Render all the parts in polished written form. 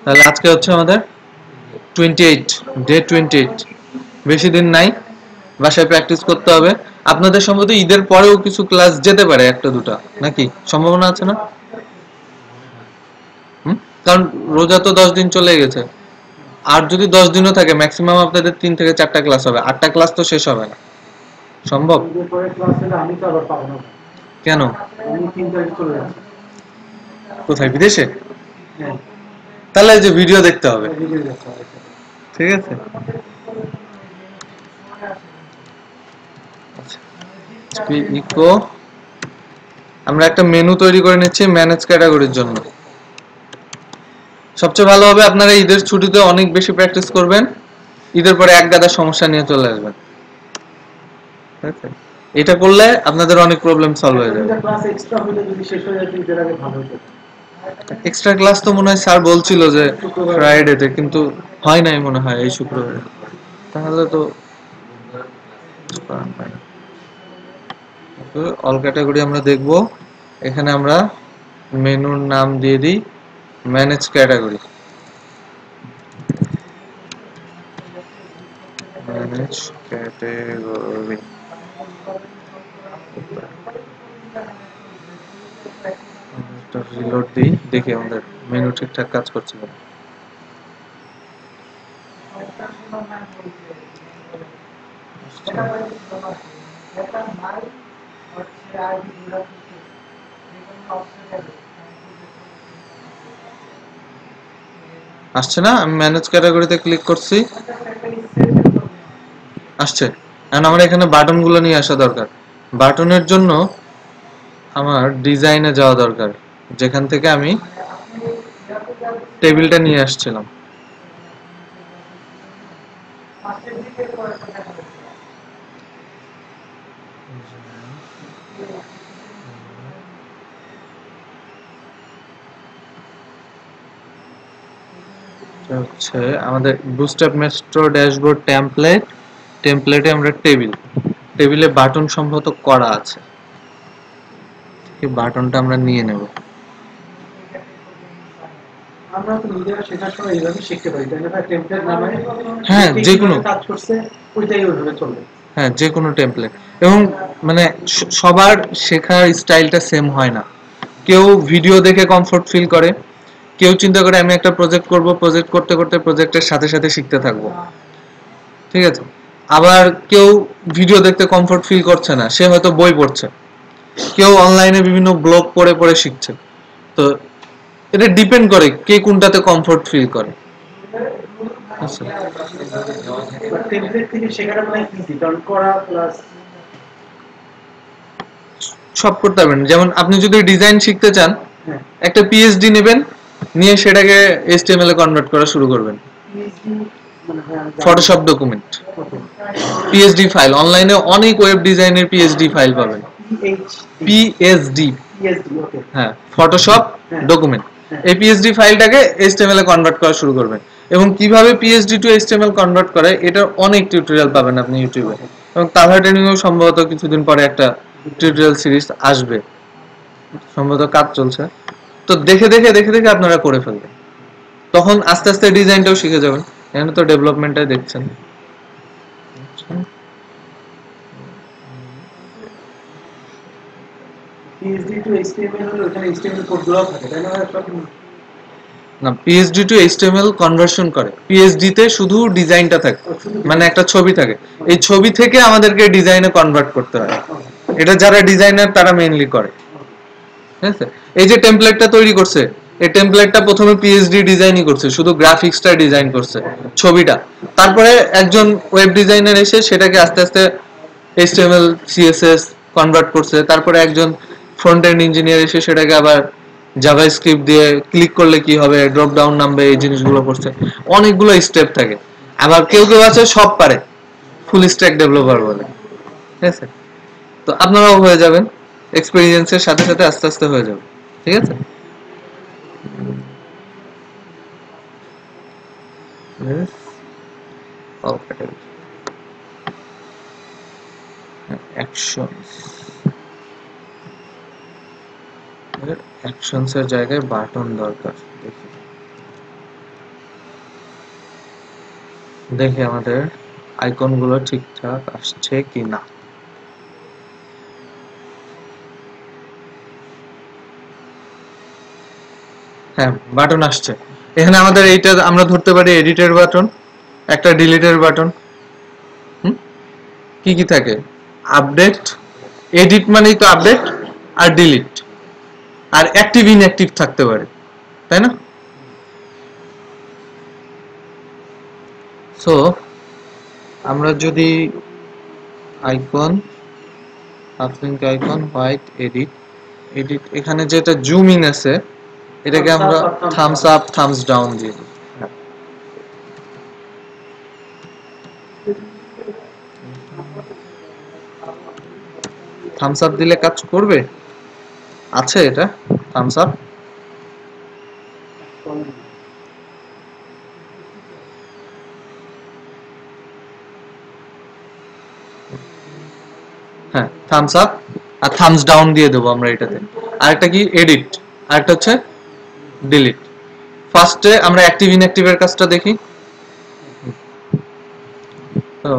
তাহলে আজকে হচ্ছে আমাদের 28, ডে 28। বেশি দিন নাই, বাসায় প্র্যাকটিস করতে হবে। আপনাদের সম্ভবত ঈদের পরেও কিছু ক্লাস যেতে পারে, একটা দুটা, নাকি সম্ভাবনা আছে না? হুম, কারণ রোজা তো 10 দিন চলে গেছে। আর যদি 10 দিনও থাকে, ম্যাক্সিমাম আপনাদের 3 থেকে 4টা ক্লাস হবে, 8টা ক্লাস তো শেষ হবে না। সম্ভব? ঈদের পরে ক্লাস হলে আমি তো আবার পাবো না। কেন? আমি 3 তারিখ চলে যাচ্ছি। কোথায়, বিদেশে? হ্যাঁ, তাহলে এই যে ভিডিও দেখতে হবে। ভিডিও দেখতে হবে। ঠিক আছে। ইকো, আমরা একটা মেনু তৈরি করে নিচ্ছি ম্যানেজ ক্যাটাগরির জন্য। সবচেয়ে ভালো হবে আপনারা ঈদের ছুটিতে অনেক বেশি প্র্যাকটিস করবেন, ঈদের পরে এক গাদা সমস্যা নিয়ে চলে আসবেন। ঠিক আছে? এটা করলে আপনাদের অনেক প্রবলেম সলভ হয়ে যাবে। ক্লাস এক্সট্রা হলে যদি শেষ হয়ে যেত ঈদের আগে ভালো হতো। এক্সট্রা ক্লাস তো মনে হয় স্যার বলছিল যে শুক্রবার ফ্রাইডেতে, কিন্তু হয় নাই মনে হয় এই শুক্রবারে। তাহলে তো অল ক্যাটাগরি আমরা দেখব। এখানে আমরা মেনুর নাম দিয়ে দিই manage category. Manage category reload দিই, দেখি আমাদের মেনু ঠিকঠাক কাজ করছে কিনা। আসছে না? আমি ম্যানেজ ক্যাটাগরিতে ক্লিক করছি, আসছে। এখন আমার এখানে বাটনগুলো নিয়ে আসা দরকার। বাটনের জন্য আমার ডিজাইনে যাওয়া দরকার, যেখান থেকে আমি টেবিলটা নিয়ে আসছিলাম। হচ্ছে আমাদের বুস্টআপ মেট্রো ড্যাশবোর্ড টেমপ্লেট। টেমপ্লেটে আমরা টেবিলে বাটন সম্ভবত করা আছে, এই বাটনটা আমরা নিয়ে নেব। আমরা তো নিজেরা শেখার সময় এইভাবে শিখতে পারি, তাই না ভাই? টেমপ্লেট নামায় হ্যাঁ, যে কোনো। কাজ করছে ওইটাই ওইভাবে চলবে। হ্যাঁ, যে কোনো টেমপ্লেট। এবং মানে সবার শেখার স্টাইলটা সেম হয় না। কেউ ভিডিও দেখে কমফোর্ট ফিল করে, কেউ চিন্তা করে আমি একটা প্রজেক্ট করব, প্রজেক্ট করতে করতে প্রজেক্টের সাথে সাথে শিখতে থাকবো। ঠিক আছে? আবার কেউ ভিডিও দেখতে কমফোর্ট ফিল করছে না, সে হয়তো বই পড়ছে। কেউ অনলাইনে বিভিন্ন ব্লগ পড়ে পড়ে শিখছে। তো এটা ডিপেন্ড করে কে কোনটাতে কমফোর্ট ফিল করে। আচ্ছা, টেমপ্লেট থেকে শেখাটা মানে ইজি, কারণ করা প্লাস সব করতে পারবেন। যেমন আপনি যদি ডিজাইন শিখতে চান, একটা পিএইচডি নেবেন, নিয়ে সেটাকে এইচটিএমএল এ কনভার্ট করা শুরু করবেন। ফটোশপ ডকুমেন্ট, পিএইচডি ফাইল, অনলাইনে অনেক ওয়েব ডিজাইনের পিএইচডি ফাইল পাবেন। পিএইচডি, হ্যাঁ, ফটোশপ ডকুমেন্ট। এই পিএইচডি ফাইলটাকে এইচটিএমএল এ কনভার্ট করা শুরু করবেন। এবং কিভাবে পিএইচডি টু এইচটিএমএল কনভার্ট করে এটার অনেক টিউটোরিয়াল পাবেন আপনি ইউটিউবে। এবং তালহা ট্রেনিংও সম্ভবত কিছুদিন পরে একটা টিউটোরিয়াল সিরিজ আসবে, সম্ভবত কাজ চলছে। তো দেখে দেখে দেখে দেখে আপনারা করে ফেলবেন, তখন আস্তে আস্তে ডিজাইনটাও শিখে যাবেন। এখানে তো ডেভেলপমেন্টটাই দেখছেন। পিএইচডি টু এইচটিএমএল হলো ওখানে এইচটিএমএল কোডগুলো থাকে, তাই না? না, পিএইচডি টু এইচটিএমএল কনভার্সন করে, পিএইচডি তে শুধু ডিজাইনটা থাকে, মানে একটা ছবি থাকে, এই ছবি থেকে আমাদেরকে ডিজাইনে কনভার্ট করতে হয়। এটা যারা ডিজাইনার তারা মেইনলি করে। ঠিক আছে? এই যে টেমপ্লেটটা তৈরি করছে, এই টেমপ্লেটটা প্রথমে পিএইচডি ডিজাইনই করছে, শুধু গ্রাফিক্সটা ডিজাইন করছে, ছবিটা। তারপরে একজন ওয়েব ডিজাইনার এসে সেটাকে আস্তে আস্তে এইচটিএমএল সিএসএস কনভার্ট করছে। তারপরে একজন ফ্রন্ট এন্ড ইঞ্জিনিয়ার এসে সেটাকে আবার জাভাস্ক্রিপ্ট দিয়ে ক্লিক করলে কি হবে, ড্রপ ডাউন নামবে, এই জিনিসগুলো করছে। অনেকগুলো স্টেপ থাকে। আবার কেউ কেউ আছে সব পারে, ফুল স্ট্যাক ডেভেলপার বলে। ঠিক আছে? তো আপনারাও হয়ে যাবেন, এক্সপেরিয়েন্সের সাথে সাথে আস্তে আস্তে হয়ে যাবে। ঠিক আছে? অ্যাকশনস, অ্যাকশনস এর জায়গায় বাটন দরকার। দেখি দেখি আমাদের আইকন গুলো ঠিকঠাক আসছে কিনা। হ্যাঁ, বাটন আসছে। এখানে আমাদের এইটা আমরা ধরতে পারি এডিটের বাটন, একটা ডিলিটের বাটন। কি কি থাকে? আপডেট, এডিট মানেই তো আপডেট আর ডিলিট, আর অ্যাক্টিভ ইনঅ্যাক্টিভ থাকতে পারে, তাই না? সো আমরা যদি আইকন, হাফলিংক আইকন, হোয়াইট, এডিট, এডিট এখানে যেটা জুম ইন আছে এটাকে আমরা থামস আপ থামস ডাউন দিয়ে দিই। থামস আপ দিলে কাজ করবে? আছে এটা থামস আপ? হ্যাঁ, থামস আপ আর থামস ডাউন দিয়ে দেবো আমরা এটাতে। আরেকটা কি? এডিট। আরেকটা হচ্ছে ডিলিট। ফার্স্টে আমরা অ্যাক্টিভ ইনঅ্যাক্টিভের কাজটা দেখি। তো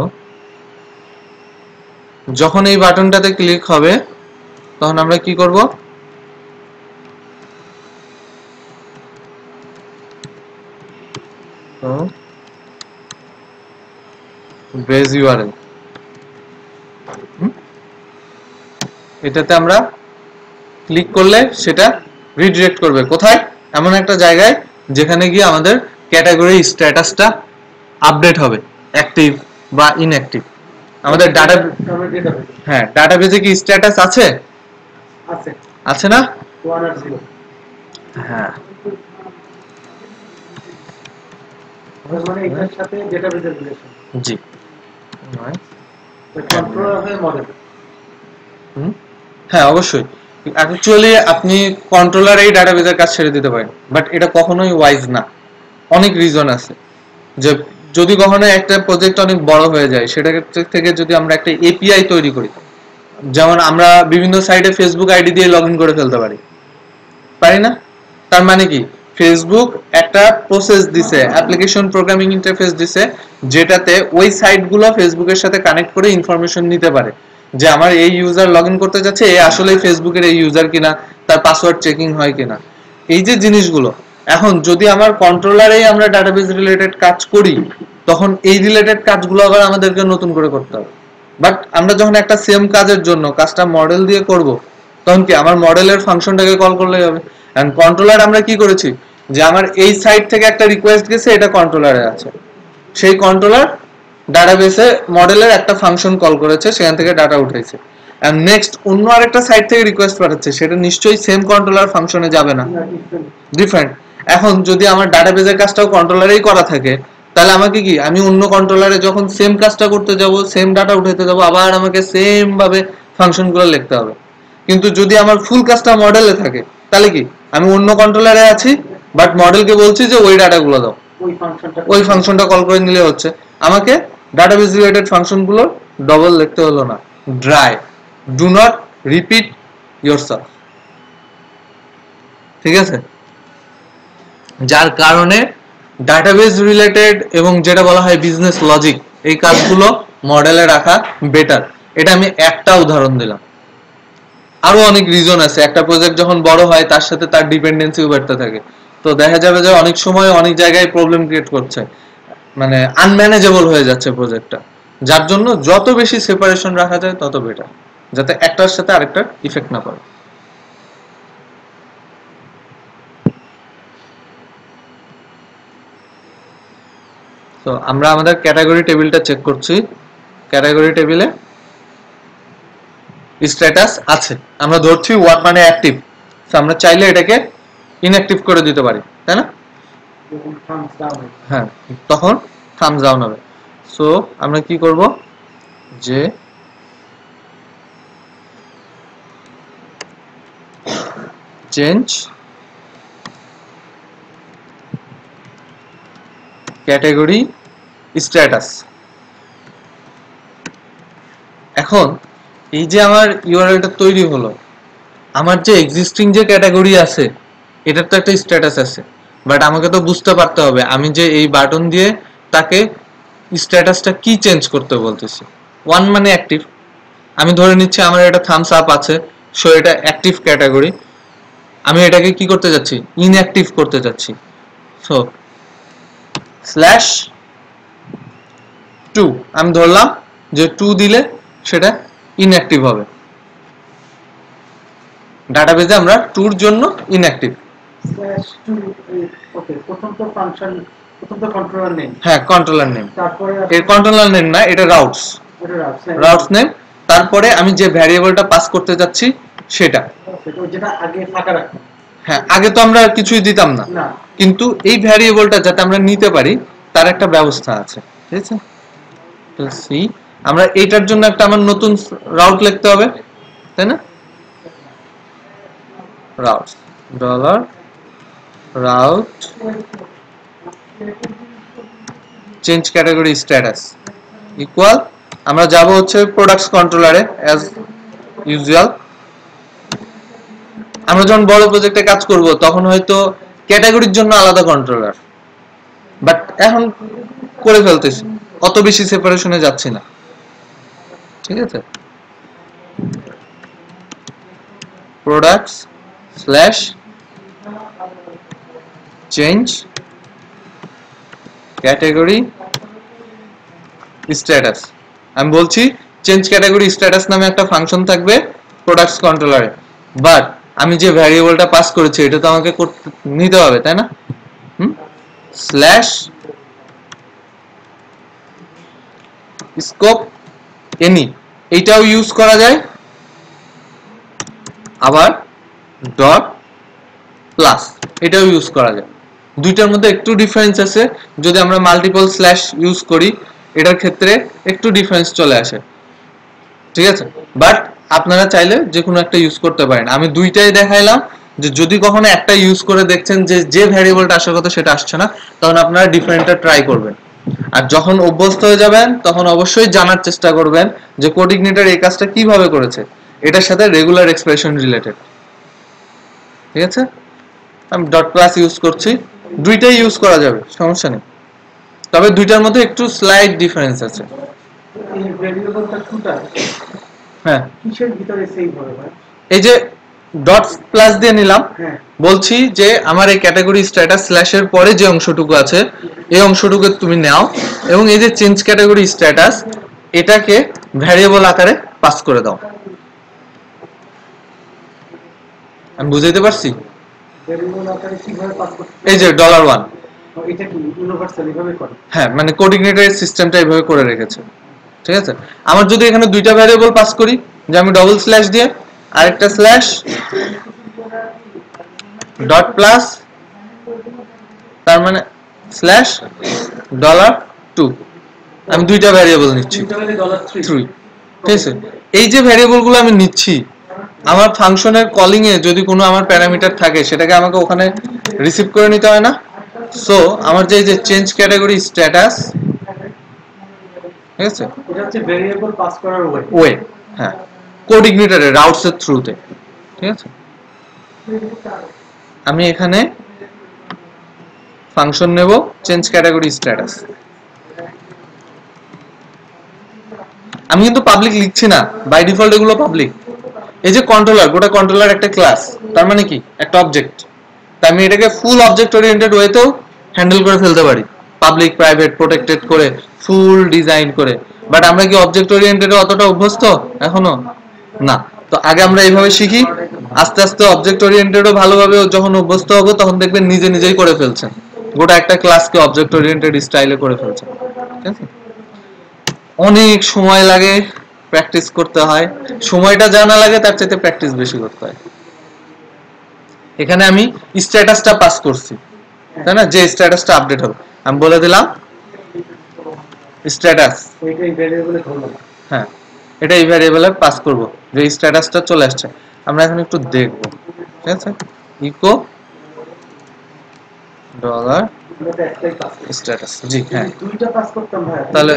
যখন এই বাটনটাতে ক্লিক হবে তখন আমরা কি করব? তো বেজ ইউআরএল, এটাতে আমরা ক্লিক করলে সেটা রিডিরেক্ট করবে কোথায়? এমন একটা জায়গায় যেখানে গিয়ে আমাদের ক্যাটাগরি স্ট্যাটাসটা আপডেট হবে, অ্যাক্টিভ বা ইনঅ্যাক্টিভ। আমাদের ডাটা, হ্যাঁ, ডাটাবেজে কি স্ট্যাটাস আছে? আছে আছে না? 1 আর 0। হ্যাঁ, মানে এটার সাথে ডেটাবেজের রিলেশন। জি, নয়, কন্ট্রোলার হয় মডেল। হ্যাঁ অবশ্যই। অ্যাকচুয়ালি আপনি কন্ট্রোলার এই ডাটাবেজের কাজ ছেড়ে দিতে পারেন, বাট এটা কখনোই ওয়াইজ না। অনেক রিজন আছে যে যদি কখনো একটা প্রজেক্ট অনেক বড় হয়ে যায় সেটা থেকে যদি আমরা একটা এপিআই তৈরি করি, যেমন আমরা বিভিন্ন সাইটে ফেসবুক আইডি দিয়ে লগ ইন করে ফেলতে পারি, পারি না? তার মানে কি? ফেসবুক একটা প্রসেস দিছে, অ্যাপ্লিকেশন প্রোগ্রামিং ইন্টারফেস দিছে, যেটাতে ওই সাইটগুলো ফেসবুকের সাথে কানেক্ট করে ইনফরমেশন নিতে পারে যে আমার এই ইউজার লগ ইন করতে যাচ্ছে, এ আসলে ফেসবুকের এই ইউজার কিনা, তার পাসওয়ার্ড চেকিং হয় কিনা, এই যে জিনিসগুলো। এখন যদি আমার কন্ট্রোলারেই আমরা ডাটাবেজ রিলেটেড কাজ করি তখন এই রিলেটেড কাজগুলো আবার আমাদেরকে নতুন করে করতে হবে। বাট আমরা যখন একটা সেম কাজের জন্য কাজটা মডেল দিয়ে করব তখন কি আমার মডেলের ফাংশনটাকে কল করলেই হবে। এন্ড কন্ট্রোলার আমরা কি করেছি যে আমার এই সাইট থেকে একটা রিকোয়েস্ট গেছে, এটা কন্ট্রোলারে আছে, সেই কন্ট্রোলার ডাটাবেসে মডেলের একটা ফাংশন কল করেছে, সেখান থেকে ডাটা উঠাইছে। এন্ড নেক্সট অন্য আরেকটা সাইট থেকে রিকোয়েস্ট পাঠাচ্ছে, সেটা নিশ্চয়ই সেম কন্ট্রোলার ফাংশনে যাবে না, ডিফারেন্ট। এখন যদি আমার ডাটাবেজের কাজটাও কন্ট্রোলারেই করা থাকে তাহলে আমাকে কি, আমি অন্য কন্ট্রোলারে যখন সেম কাজটা করতে যাব, সেম ডাটা উঠাতে যাব, আবার আমাকে সেম ভাবে ফাংশনগুলো লিখতে হবে। কিন্তু যদি আমার ফুল কাজটা মডেলে থাকে তাহলে কি, আমি অন্য কন্ট্রোলারে আছি বাট মডেলকে বলছি যে ওই ডাটাগুলো দাও, ওই ফাংশনটা কল করে নিলে হচ্ছে। আমাকে ডাটাবেজ রিলেটেড ফাংশনগুলো ডবল লিখতে হলো না। Dry, do not repeat yourself, ঠিক আছে? যার কারণে ডাটাবেজ রিলেটেড এবং যেটা বলা হয় বিজনেস লজিক, এই কাজগুলো মডেলে রাখা বেটার। এটা আমি একটা উদাহরণ দিলাম, আরো অনেক রিজন আছে। একটা প্রজেক্ট যখন বড় হয় তার সাথে তার ডিপেন্ডেন্সিও বাড়তে থাকে, তো দেখা যাবে যে অনেক সময় অনেক জায়গায় প্রবলেম ক্রিয়েট করছে, মানে আনম্যানেজেবল হয়ে যাচ্ছে প্রজেক্টটা। যার জন্য যত বেশি সেপারেশন রাখা যায় তত বেটার, যাতে একটার সাথে আরেকটার ইফেক্ট না পড়ে। তো আমরা আমাদের ক্যাটাগরি টেবিলটা চেক করছি। ক্যাটাগরি টেবিলে স্ট্যাটাস আছে, আমরা ধরছি ওয়ান মানে অ্যাক্টিভ, তো আমরা চাইলে এটাকে ইনঅ্যাক্টিভ করে দিতে পারি, তাই না? হ্যাঁ, তখন থামস ডাউন হবে। সো আমরা কি করব যে চেঞ্জ ক্যাটাগরি স্ট্যাটাস। এখন এই যে আমার ইউআরএলটা তৈরি হলো, আমার যে এক্সিস্টিং যে ক্যাটাগরি আছে এটার তো একটা স্ট্যাটাস আছে, বাট আমাকে তো বুঝতে পারতে হবে আমি যে এই বাটন দিয়ে তাকে স্ট্যাটাসটা কি চেঞ্জ করতে বলতেছি। ওয়ান মানে অ্যাক্টিভ, আমি ধরে নিচ্ছি আমার এটা থামস আপ আছে, সো এটা অ্যাক্টিভ ক্যাটাগরি। আমি এটাকে কি করতে যাচ্ছি, ইনঅ্যাক্টিভ করতে যাচ্ছি। সো স্ল্যাশ 2 আমি ধরলাম যে 2 দিলে সেটা ইনঅ্যাক্টিভ হবে, ডাটাবেজে আমরা 2 এর জন্য ইনঅ্যাক্টিভ। স্ল্যাশ টু, ওকে, প্রথম তো ফাংশন, প্রথম তো কন্ট্রোলার নেম, হ্যাঁ কন্ট্রোলার নেম, তারপরে এর কন্ট্রোলার নেম না, এটা রাউটস, এটা রাউটস নেম। তারপরে আমি যে ভ্যারিয়েবলটা পাস করতে যাচ্ছি সেটা, যেটা আগে ফাঁকা রাখতাম। হ্যাঁ আগে তো আমরা কিছুই দিতাম না, না, কিন্তু এই ভ্যারিয়েবলটা যাতে আমরা নিতে পারি তার একটা ব্যবস্থা আছে, ঠিক আছে। তো সি আমরা এইটার জন্য একটা আমার নতুন রাউট লিখতে হবে, তাই না? Route dollar route change category status equal, আমরা যাব হচ্ছে প্রোডাক্টস কন্ট্রোলারে অ্যাজ ইউজুয়াল। আমরা যখন বড় প্রজেক্টে কাজ করব তখন হয়তো ক্যাটাগরির জন্য আলাদা কন্ট্রোলার, বাট এখন করে ফেলতেছি, অত বেশি সেপারেশনে যাচ্ছি না, ঠিক আছে। Products slash change category status, আমি বলছি চেঞ্জ ক্যাটাগরি স্ট্যাটাস নামে একটা ফাংশন থাকবে প্রোডাক্টস কন্ট্রোলারে, বাট আমি যে ভ্যারিয়েবলটা পাস করেছি এটা তো আমাকে নিতে হবে, তাই না? স্ল্যাশ স্কোপ এনি, এইটাও ইউজ করা যায়, আবার ডট প্লাস এটাও ইউজ করা যায়। দুইটার মধ্যে একটু ডিফারেন্স আছে, যদি আমরা মাল্টিপল স্ল্যাশ ইউজ করি এটার ক্ষেত্রে একটু ডিফারেন্স চলে আসে, ঠিক আছে। বাট আপনারা চাইলে যে কোনো একটা ইউজ করতে পারেন, আমি দুইটাই দেখাইলাম, যে যদি কখনো একটা ইউজ করে দেখছেন যে যে ভ্যারিয়েবলটা আসার কথা সেটা আসছে না, তখন আপনারা ডিফারেন্টটা ট্রাই করবেন। আর যখন অভ্যস্ত হয়ে যাবেন তখন অবশ্যই জানার চেষ্টা করবেন যে কোড ইগনিটর এই কাজটা কিভাবে করেছে, এটার সাথে রেগুলার এক্সপ্রেশন রিলেটেড, ঠিক আছে। আমি ডট প্লাস ইউজ করছি, দুইটাই ইউজ করা যাবে, সমস্যা নেই, তবে দুইটার মধ্যে একটু স্লাইড ডিফারেন্স আছে। এই ভ্যারিয়েবলটা টুটা হ্যাঁ কিসের ভিতরে সেভ হবে ভাই? এই যে ডট প্লাস দিয়ে নিলাম, হ্যাঁ, বলছি যে আমার এই ক্যাটাগরি স্ট্যাটাস স্ল্যাশের পরে যে অংশটুকু আছে এই অংশটুকু তুমি নাও, এবং এই যে চেঞ্জ ক্যাটাগরি স্ট্যাটাস এটাকে ভ্যারিয়েবল আকারে পাস করে দাও। আমি বুঝাইতে পারছি? ভ্যারিয়েবল আকারে কিভাবে পাস করতে? এই যে $1, এটা কি ইউনিভার্সাল এভাবে করে? হ্যাঁ মানে কোড ইগনিটরের সিস্টেমটা এইভাবে করে রেখেছে, ঠিক আছে। আমার যদি এখানে দুইটা ভ্যারিয়েবল পাস করি, যে আমি ডবল স্ল্যাশ দিয়ে আরেকটা স্ল্যাশ ডট প্লাস, তার মানে স্ল্যাশ $2, আমি দুইটা ভ্যারিয়েবল নিচ্ছি, $3, ঠিক আছে। এই যে ভ্যারিয়েবলগুলো আমি নিচ্ছি, আমার ফাংশনের কলিং এ যদি কোনো আমার প্যারামিটার থাকে সেটাকে আমাকে ওখানে রিসিভ করে নিতে হয় না। সো আমার যে চেঞ্জ ক্যাটাগরি স্ট্যাটাস, ঠিক আছে, এটা হচ্ছে ভ্যারিয়েবল পাস করার ওয়ে। ওয়ে, হ্যাঁ কোড ইগনিটরে রাউটস এর থ্রুতে, ঠিক আছে। আমি এখানে ফাংশন নেব চেঞ্জ ক্যাটাগরি স্ট্যাটাস, আমি কিন্তু পাবলিক লিখছি না, বাই ডিফল্ট এগুলো পাবলিক। এই যে কন্ট্রোলার, গোটা কন্ট্রোলার একটা ক্লাস, তার মানে কি একটা অবজেক্ট, তাই আমি এটাকে ফুল অবজেক্ট ওরিয়েন্টেড ওয়েতেও হ্যান্ডেল করে ফেলতে পারি, পাবলিক প্রাইভেট প্রোটেক্টেড করে ফুল ডিজাইন করে। বাট আমরা কি অবজেক্ট ওরিয়েন্টেডে অতটা অভ্যস্ত এখনো না, তো আগে আমরা এইভাবে শিখি, আস্তে আস্তে অবজেক্ট ওরিয়েন্টেডও ভালোভাবে যখন অভ্যস্ত হবো তখন দেখবেন নিজে নিজেই করে ফেলছেন, গোটা একটা ক্লাসকে অবজেক্ট ওরিয়েন্টেড স্টাইলে করে ফেলছেন, ঠিক আছে। অনেক সময় লাগে, প্র্যাকটিস করতে হয়, সময়টা জানা লাগে তার চাইতে প্র্যাকটিস বেশি করতে হয়। এখানে আমি স্ট্যাটাসটা পাস করছি, তাই না, যে স্ট্যাটাসটা আপডেট হবে আমি বলে দিলাম স্ট্যাটাস, এইটাই ভ্যারিয়েবলে ধরলাম। হ্যাঁ এটা এই ভ্যারিয়েবলে পাস করব যে স্ট্যাটাসটা চলে আসছে। আমরা এখন একটু দেখব, ঠিক আছে। ইকো ডলার স্ট্যাটাস, জি হ্যাঁ, দুইটা পাস করতাম ভাই, তাহলে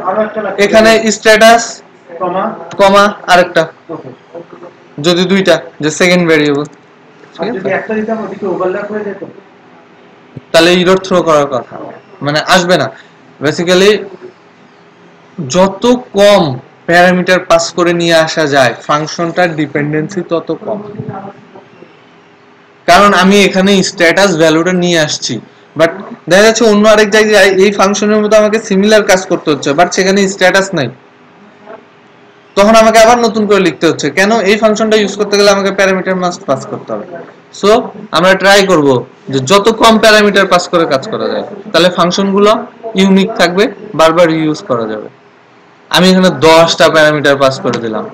আরো একটা লাগবে এখানে স্ট্যাটাস কমা কমা আরেকটা, ওকে। যদি দুইটা, যে সেকেন্ড ভ্যারিয়েবল, আর যদি একটা দিতাম ওদিকে ওভারল্যাপ হয়ে যেত, তাহলে ইরর থ্রো করার কথা, মানে আসবে না বেসিক্যালি। যত কম প্যারামিটার পাস করে নিয়ে আসা যায় ফাংশনটার ডিপেন্ডেন্সি তত কম। কারণ আমি এখানে স্ট্যাটাস ভ্যালুটা নিয়ে আসছি, বাট দেখা যাচ্ছে অন্য আরেক জায়গায় এই ফাংশনের মতো আমাকে সিমিলার কাজ করতে হচ্ছে, বাট সেখানে স্ট্যাটাস নাই, তখন আমাকে আবার নতুন করে লিখতে হচ্ছে। কেন? এই ফাংশনটা ইউজ করতে গেলে আমাকে প্যারামিটার মাস্ট পাস করতে হবে। সো আমরা ট্রাই করব যে যত কম প্যারামিটার পাস করে কাজ করা যায়, তাহলে ফাংশনগুলো ইউনিক থাকবে, বারবার ইউজ করা যাবে। আমি এখানে 10টা প্যারামিটার পাস করে দিলাম,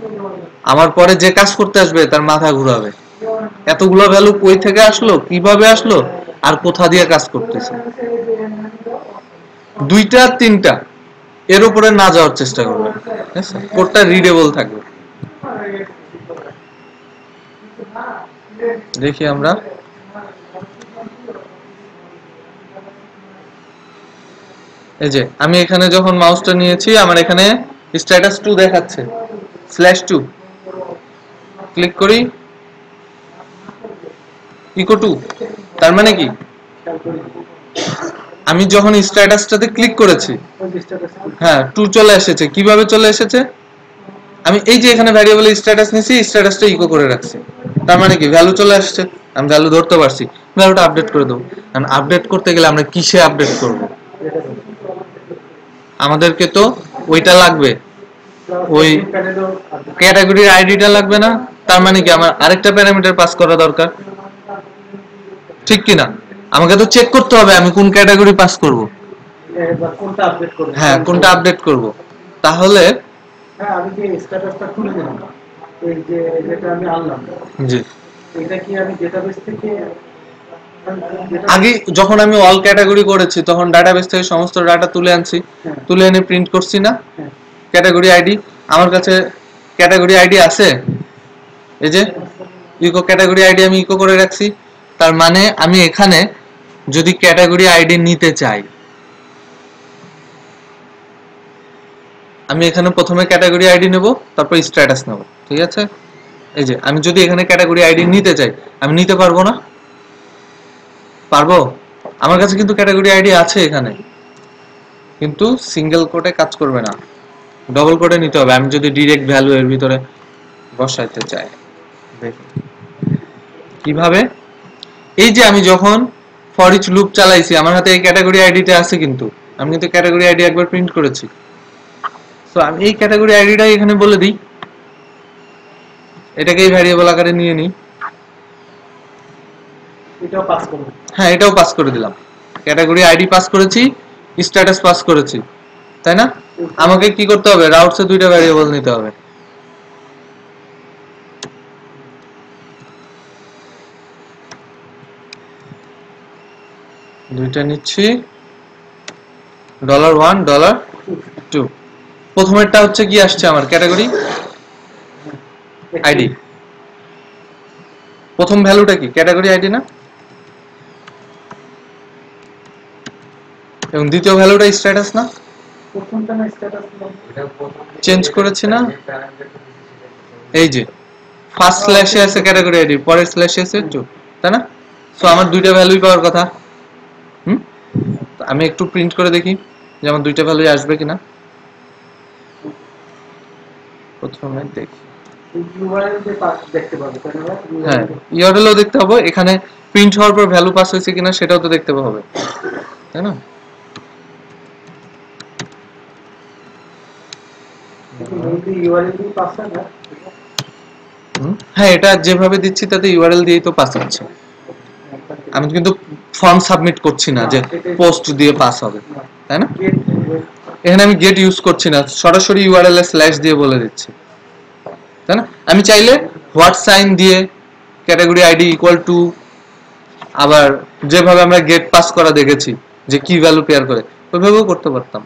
আমার পরে যে কাজ করতে আসবে তার মাথা ঘুরাবে, এতগুলো ভ্যালু কই থেকে আসলো, কিভাবে আসলো, আর কোথা দিয়ে কাজ করতেছে। 2টা 3টা এর উপরে না যাওয়ার চেষ্টা করবে, কোডটা রিডেবল থাকবে। দেখি আমরা এই যে আমি এখানে যখন মাউসটা নিয়েছি আমার এখানে স্ট্যাটাস 2 দেখাচ্ছে, /2 ক্লিক করি, ইকো 2, তার মানে কি আমি যখন স্ট্যাটাসটাতে ক্লিক করেছি, হ্যাঁ 2 চলে এসেছে। কিভাবে চলে এসেছে? আমি এই যে এখানে ভ্যারিয়েবল স্ট্যাটাস নিছি, স্ট্যাটাসটা ইকো করে রাখছি, তার মানে কি ভ্যালু চলে আসছে, আমি ভ্যালু ধরতে পারছি, ভ্যালুটা আপডেট করে দেবো। কারণ আপডেট করতে গেলে আমরা কিসে আপডেট করব? আমাদেরকে তো ওইটা লাগবে, ওই ক্যাটাগরির আইডিটা লাগবে না? তার মানে কি আমার আরেকটা প্যারামিটার পাস করা দরকার, ঠিক কি না? আমাকে তো চেক করতে হবে আমি কোন ক্যাটাগরি পাস করব, হ্যাঁ কোনটা আপডেট করব। তাহলে হ্যাঁ আমি যে স্ট্যাটাসটা খুলে দিলাম, এই যে যেটা আমি আনলাম, জি এটা কি আমি ডেটাবেস থেকে আগে যখন আমি অল ক্যাটাগরি করেছি তখন ডাটাবেস থেকে সমস্ত ডাটা তুলে আনছি, তুলে এনে প্রিন্ট করছি না ক্যাটাগরি আইডি। আমার কাছে ক্যাটাগরি আইডি আছে, এই যে ইকো ক্যাটাগরি আইডি আমি ইকো করে রাখছি। তার মানে আমি এখানে যদি ক্যাটাগরি আইডি নিতে চাই, আমি এখানে প্রথমে ক্যাটাগরি আইডি নেব, তারপর স্ট্যাটাস নেব, ঠিক আছে? এই যে আমি যদি এখানে ক্যাটাগরি আইডি নিতে চাই, আমি নিতে পারবো না? পারবো। আমার কাছে কিন্তু ক্যাটাগরি আইডি আছে এখানে, কিন্তু সিঙ্গেল কোডে কাজ করবে না, ডবল কোডে নিতে হবে আমি যদি ডিরেক্ট ভ্যালু এর ভিতরে বসাইতে চাই। দেখি কিভাবে। এই যে আমি যখন ফর ইচ লুপ চালাইছি আমার হাতে এই ক্যাটাগরি আইডিটা আছে, কিন্তু আমি কিন্তু ক্যাটাগরি আইডি একবার প্রিন্ট করেছি। তো আমি এই ক্যাটাগরি আইডিটাই এখানে বলে দিই, এটাকে এই ভ্যারিয়েবল আকারে নিয়ে নিই, এটাও পাস করব। হ্যাঁ এটাও পাস করে দিলাম, ক্যাটাগরি আইডি পাস করেছি, স্ট্যাটাস পাস করেছি, তাই না? আমাকে কি করতে হবে? রাউটসে 2টা ভ্যারিয়েবল নিতে হবে। দুইটা নিচ্ছি, $1 $2। প্রথমেরটা হচ্ছে কি আসছে আমার ক্যাটাগরি আইডি, প্রথম ভ্যালুটা কি ক্যাটাগরি আইডি না? এবং দ্বিতীয় ভ্যালুটা স্ট্যাটাস না? প্রথমটা না স্ট্যাটাস চেঞ্জ করেছি না? এই যে ফার্স্ট স্ল্যাশে আছে ক্যাটাগরি আইডি, পরের স্ল্যাশে আছে 2, তাই না? সো আমার 2টা ভ্যালুই পাওয়ার কথা। আমি একটু প্রিন্ট করে দেখি যে আমার 2টা ভ্যালুই আসবে কিনা। প্রথমে দেখি, ইউআরএল তে পাস দেখতে পাবো, তাই না? হ্যাঁ ইউআরএলও দেখতে হবে, এখানে প্রিন্ট হওয়ার পর ভ্যালু পাস হয়েছে কিনা সেটাও তো দেখতে হবে, তাই না? ইউআরএল দিয়ে পাস হয় না? হ্যাঁ এটা যেভাবে দিচ্ছি তাতে ইউআরএল দিয়েই তো পাস হচ্ছে, আমি কিন্তু ফর্ম সাবমিট করছি না যে পোস্ট দিয়ে পাস হবে, তাই না? এখানে আমি গেট ইউজ করছি না, সরাসরি ইউআরএল এ স্ল্যাশ দিয়ে বলে দিচ্ছি, তাই না? আমি চাইলে হোয়াট সাইন দিয়ে ক্যাটাগরি আইডি ইকুয়াল টু, আবার যেভাবে আমরা গেট পাস করা দেখেছি যে কি ভ্যালু পেয়ার করে, ওইভাবেও করতে পারতাম।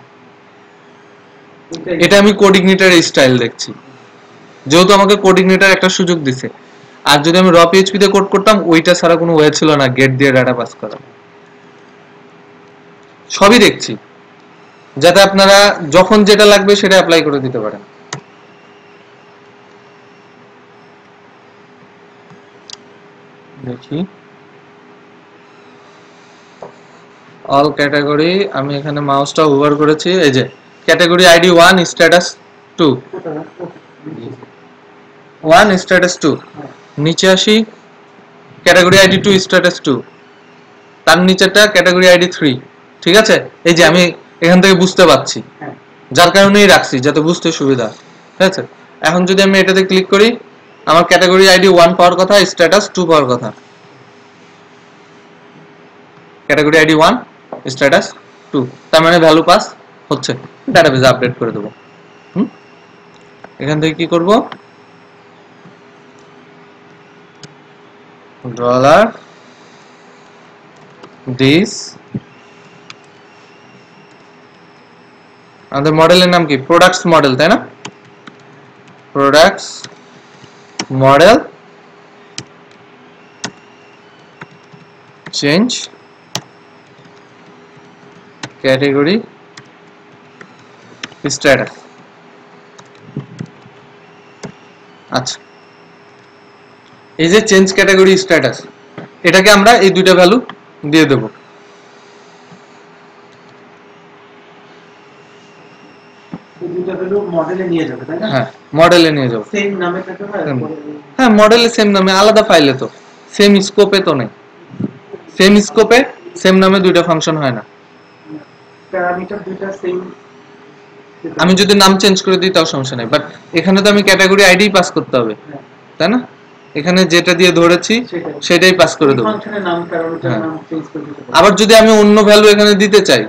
এটা আমি কোডিগনেটর স্টাইল দেখছি, যেহেতু আমাকে কোডিগনেটর একটা সুযোগ দিছে। আর যদি আমি র পিএইচপি তে কোড করতাম, ওইটা ছাড়া কোনো ওয়ে ছিল না গেট দিয়ে ডাটা পাস করা। সবই দেখছি যাতে আপনারা যখন যেটা লাগবে সেটা অ্যাপ্লাই করে দিতে পারেন। দেখি অল ক্যাটাগরি, আমি এখানে মাউসটা ওভার করেছি, এই যে ক্যাটাগরি আইডি 1 স্ট্যাটাস 2, 1 স্ট্যাটাস 2, নিচে আসি ক্যাটাগরি আইডি 2 স্ট্যাটাস 2, তার নিচেরটা ক্যাটাগরি আইডি 3। ঠিক আছে, এই যে আমি এখান থেকে বুঝতে পারছি, যার কারণেই রাখছি যাতে বুঝতে সুবিধা। ঠিক আছে, এখন যদি আমি এটাতে ক্লিক করি, আমার ক্যাটাগরি আইডি 1 পাওয়ার কথা, স্ট্যাটাস 2 পাওয়ার কথা। ক্যাটাগরি আইডি 1 স্ট্যাটাস 2, তার মানে ভ্যালু পাস হচ্ছে, ডাটাবেজে আপডেট করে দেবো। এখান থেকে কি করব, ডলার দিস, আমাদের মডেলের নাম কি, প্রোডাক্টস মডেল, তাই না? Products model change category status. আচ্ছা, এই যে চেঞ্জ ক্যাটাগরি স্ট্যাটাস, এটাকে আমরা এই দুইটা ভ্যালু দিয়ে দেব। মডেলে নিয়ে যাবে, তাই না? হ্যাঁ, মডেলে নিয়ে যাবো। সেম নামে থাকবে না? হ্যাঁ, মডেলে সেম নামে, আলাদা ফাইলে তো, সেম স্কোপে তো নেই। সেম স্কোপে সেম নামে দুইটা ফাংশন হয় না। প্যারামিটার দুইটা সেম, আমি যদি নাম চেঞ্জ করে দিই তাও সমস্যা নেই, বাট এখানে তো আমি ক্যাটাগরি আইডি পাস করতে হবে, তাই না? এখানে যেটা দিয়ে ধরেছি সেটাই পাস করে দেবো। ফাংশনের নাম প্যারামিটার নাম চেঞ্জ করে দিতে পারবে। আবার যদি আমি অন্য ভ্যালু এখানে দিতে চাই,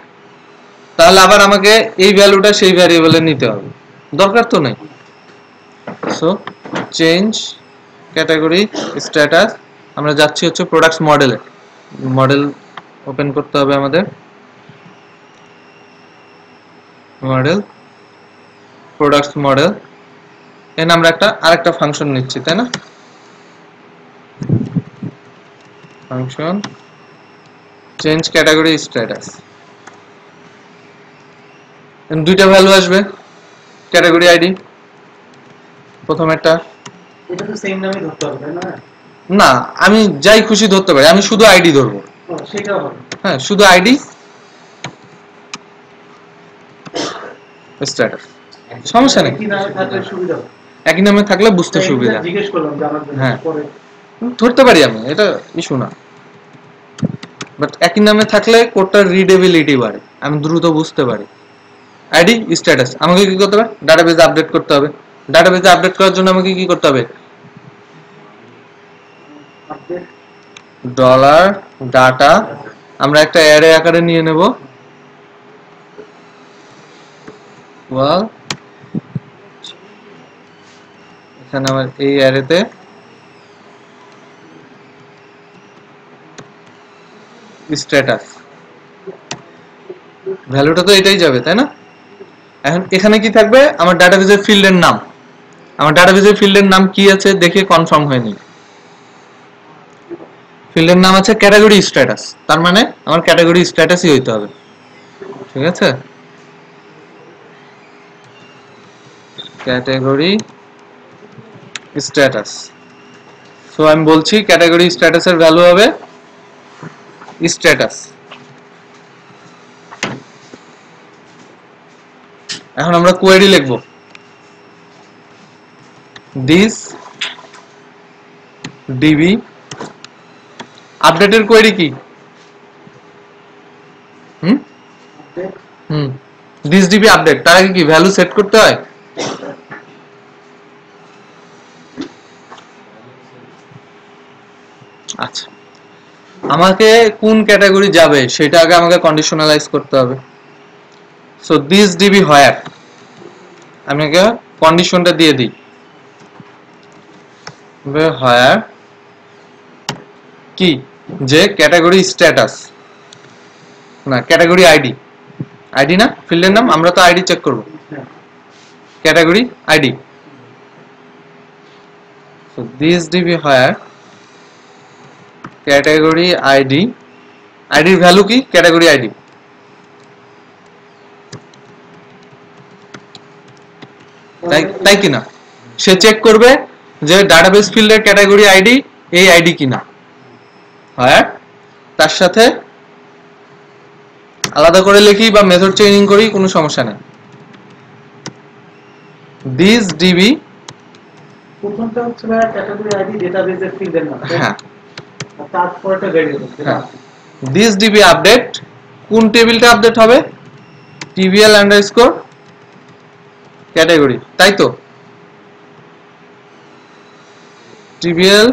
তাহলে আবার আমাকে এই ভ্যালুটা সেই ভ্যারিয়েবলে নিতে হবে, দরকার তো নেই। সো চেঞ্জ ক্যাটাগরি স্ট্যাটাস, আমরা যাচ্ছি হচ্ছে প্রোডাক্টস মডেলে। মডেল ওপেন করতে হবে আমাদের, মডেল প্রোডাক্টস মডেল, এখানে আমরা আরেকটা ফাংশন নিচ্ছি, তাই না? ফাংশন চেঞ্জ ক্যাটাগরি স্ট্যাটাস, দুইটা ভ্যালু আসবে, ক্যাটাগরি আইডি প্রথম একটা, এটা তো সেম নামে ধরতে হবে, তাই না? না আমি যাই খুশি ধরতে পারি, আমি শুধু আইডি ধরবো। সেটাও হবে, হ্যাঁ, শুধু আইডি স্ট্যাটাস, সমস্যা নেই। একই নামে থাকলে সুবিধা হবে। একই নামে থাকলে বুঝতে সুবিধা। জিজ্ঞেস করলাম জানার জন্য, হ্যাঁ, পরে ধরতে পারি আমি, এটা ইস্যু না। বাট একই নামে থাকলে কোডটার রিডেবিলিটি বাড়ে, আমি দ্রুত বুঝতে পারি। আইডি স্ট্যাটাস আমাকে কি করতে হবে, ডাটাবেজে আপডেট করতে হবে। ডাটাবেজে আপডেট করার জন্য আমাকে কি করতে হবে, আপডেট ডলার ডাটা, আমরা একটা অ্যারে আকারে নিয়ে নেব। ওয়াল, এখানে আমার এই অ্যারেতে স্ট্যাটাস, ভ্যালুটা তো এটাই যাবে, তাই না? এখন এখানে কি থাকবে, আমার ডাটাবেজের ফিল্ডের নাম। আমার ডাটাবেজের ফিল্ডের নাম কি আছে দেখে কনফার্ম হয়নি। ফিল্ডের নাম আছে ক্যাটাগরি স্ট্যাটাস, তার মানে আমার ক্যাটাগরি স্ট্যাটাসই হইতে হবে। ঠিক আছে, ক্যাটাগরি স্ট্যাটাস। সো আমি বলছি ক্যাটাগরি স্ট্যাটাসের ভ্যালু হবে স্ট্যাটাস। এখন আমরা কোয়েরি লিখব, দিস ডিবি আপডেটের কোয়েরি কি, দিস ডিবি আপডেট, তার আগে কি ভ্যালু সেট করতে হয়? আচ্ছা, আমাকে কোন ক্যাটাগরি যাবে সেটা আগে আমাকে কন্ডিশনালাইজ করতে হবে। সো দিস ডিবি হোয়ার, আমি আগে কন্ডিশনটা দিয়ে দিই, হোয়ার কি, যে ক্যাটাগরি স্ট্যাটাস না ক্যাটাগরি আইডি, আইডি না ফিল্ডের নাম, আমরা তো আইডি চেক করব, category ID. So this DB where category ID, আইডির ভ্যালু কি, ক্যাটাগরি আইডি। তাই কিনা, সে চেক করবে যে ডাটাবেস ফিল্ডের ক্যাটাগরি আইডি এই আইডি কিনা। হ্যাঁ, তার সাথে আলাদা করে লিখি বা মেথড চেইনিং করি, কোনো সমস্যা নেই। দিস ডিবি, প্রথমটা হচ্ছে ভাই ক্যাটাগরি আইডি ডেটাবেজের ফিল্ডের নাম, হ্যাঁ আর তারপরটা ভেরিয়েবল। হ্যাঁ, দিস ডিবি আপডেট কোন টেবিলটা আপডেট হবে? টিবিএল আন্ডারস্কোর ক্যাটাগরি, তাই তো? টিবিএল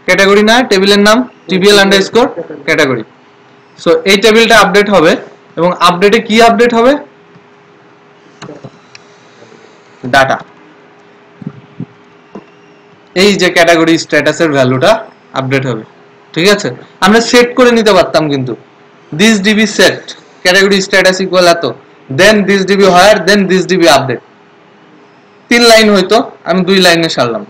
ক্যাটাগরি না, টেবিলের নাম টিবিএল আন্ডারস্কোর ক্যাটাগরি। সো এই টেবিলটা আপডেট হবে, এবং আপডেটে কি আপডেট হবে? ডাটা। এই যে ক্যাটাগরি স্ট্যাটাসের ভ্যালুটা আপডেট হবে, ঠিক আছে? আমরা সেট করে নিতে পারতাম, কিন্তু this DB set category status equal এত, then this DB where, then this DB update. 3 line হইতো, আমি 2 লাইনে সারলাম।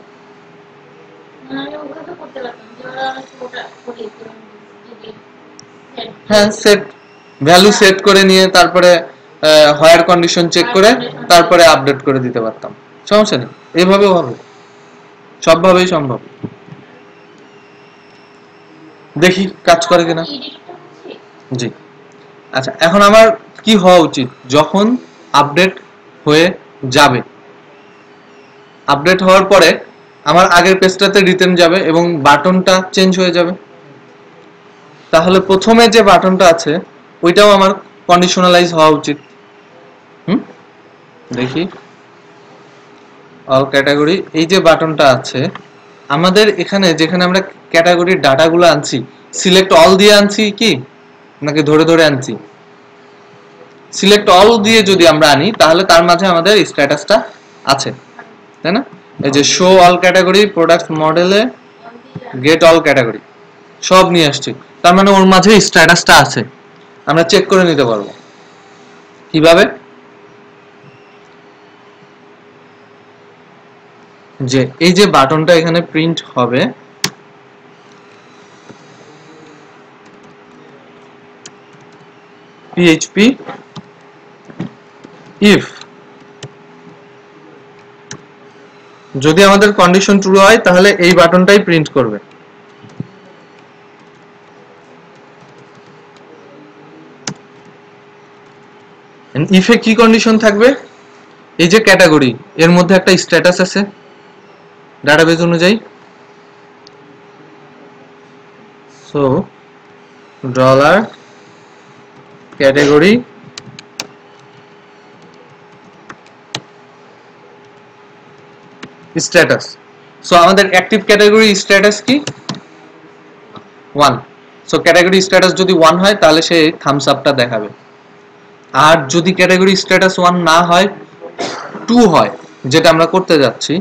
হ্যাঁ, সেট ভ্যালু সেট করে নিয়ে তারপরে হায়ার কন্ডিশন চেক করে তারপরে আপডেট করে দিতে পারতাম, সমস্যা নেই। এইভাবেও হবে, সবভাবেই সম্ভব। দেখি কাজ করে কিনা। জি, আচ্ছা, এখন আমার কি হওয়া উচিত যখন আপডেট হয়ে যাবে? আপডেট হওয়ার পরে আমার আগের পেজটাতে রিটার্ন যাবে এবং বাটনটা চেঞ্জ হয়ে যাবে। তাহলে প্রথমে যে বাটনটা আছে ওইটাও আমার কন্ডিশনালাইজ হওয়া উচিত। দেখি অল ক্যাটাগরি, এই যে বাটনটা আছে আমাদের এখানে, যেখানে আমরা ক্যাটাগরির ডাটাগুলো আনছি, সিলেক্ট অল দিয়ে আনছি কি নাকি ধরে ধরে আনছি? সিলেক্ট অল দিয়ে যদি আমরা আনি তাহলে তার মাঝে আমাদের স্ট্যাটাসটা আছে, তাই না? এই যে শো অল ক্যাটাগরি, প্রোডাক্ট মডেলে গেট অল ক্যাটাগরি সব নিয়ে আসছি, তার মানে ওর মাঝে স্ট্যাটাসটা আছে। আমরা চেক করে নিতে পারবো কিভাবে? যে এই যে বাটনটা এখানে প্রিন্ট হবে, PHP if যদি আমাদের কন্ডিশন ট্রু হয় তাহলে এই বাটনটাই প্রিন্ট করবে। ইফে কি কন্ডিশন থাকবে? এই যে ক্যাটাগরি এর মধ্যে একটা স্ট্যাটাস আছে ডাটাবেজ অনুযায়ী, so dollar category status. So আমাদের অ্যাক্টিভ ক্যাটাগরি স্ট্যাটাস কি? 1। সো ক্যাটাগরি স্ট্যাটাস যদি 1 হয় তাহলে সে থামস আপটা দেখাবে, আর যদি ক্যাটাগরি স্ট্যাটাস 1 না হয়, 2 হয়, যেটা আমরা করতে যাচ্ছি,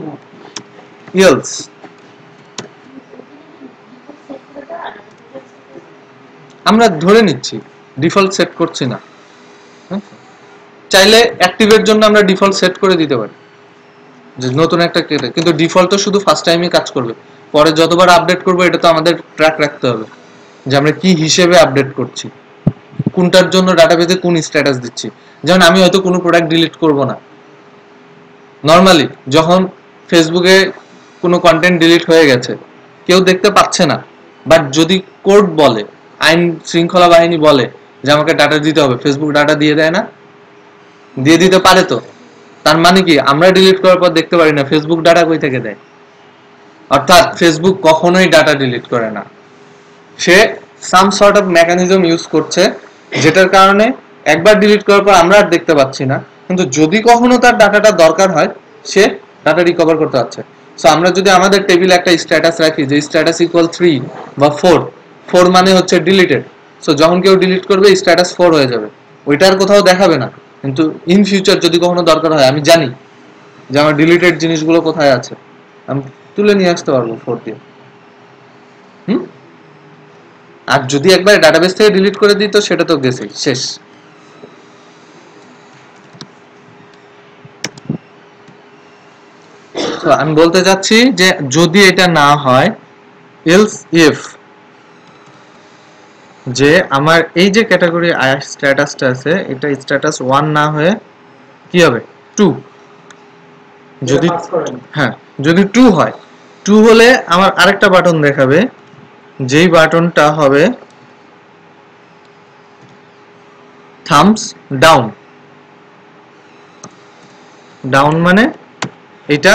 এলস আমরা ধরে নিচ্ছি, ডিফল্ট সেট করছি না। চাইলে অ্যাক্টিভের জন্য আমরা ডিফল্ট সেট করে দিতে পারি যে নতুন একটা কেটে, কিন্তু ডিফল্ট তো শুধু ফার্স্ট টাইমই কাজ করবে, পরে যতবার আপডেট করবো এটা তো আমাদের ট্র্যাক রাখতে হবে যে আমরা কি হিসেবে আপডেট করছি, কোনটার জন্য ডাটাবেজে কোন স্ট্যাটাস দিচ্ছি। যেমন আমি হয়তো কোনো প্রোডাক্ট ডিলিট করব না নরমালি, যখন ফেসবুকে কোনো কন্টেন্ট ডিলিট হয়ে গেছে কেউ দেখতে পাচ্ছে না, বাট যদি কোর্ট বলে, আইন শৃঙ্খলা বাহিনী বলে যে আমাকে ডাটা দিতে হবে, ফেসবুক ডাটা দিয়ে দেয় না? দিয়ে দিতে পারে তো, তার মানে কি আমরা ডিলিট করার পর দেখতে পারি না ফেসবুক ডাটা কই থেকে দেয়? অর্থাৎ ফেসবুক কখনোই ডাটা ডিলিট করে না, সে some sort of mechanism use করছে, যেটার কারণে একবার ডিলিট করার পর আমরা আর দেখতে পাচ্ছি না, কিন্তু যদি কখনো তার ডাটাটা দরকার হয় সে ডাটা রিকভার করতে পারছে। সো আমরা যদি আমাদের টেবিলে একটা স্ট্যাটাস রাখি যে স্ট্যাটাস ইকুয়াল 3 বা 4 মানে হচ্ছে ডিলিটেড, সো যখন কেউ ডিলিট করবে স্ট্যাটাস 4 হয়ে যাবে, ওইটার কোথাও দেখাবে না, কিন্তু ইন ফিউচার যদি কখনো দরকার হয় আমি জানি যে আমার ডিলিটেড জিনিসগুলো কোথায় আছে, আমি তুলে নিয়ে আসতে পারবো 4 দিয়ে। আর যদি একবার ডাটাবেস থেকে ডিলিট করে দিই তো সেটা তো গেছে, শেষ। তো আমি বলতে চাচ্ছি যে যদি এটা না হয়, এলস ইফ যে আমার এই যে ক্যাটাগরি স্ট্যাটাসটা আছে এটা স্ট্যাটাস 1 না হয়ে কি হবে? 2। যদি হ্যাঁ, যদি 2 হয়, 2 হলে আমার আরেকটা বাটন দেখাবে, যেই বাটনটা হবে থামস ডাউন। ডাউন মানে এটা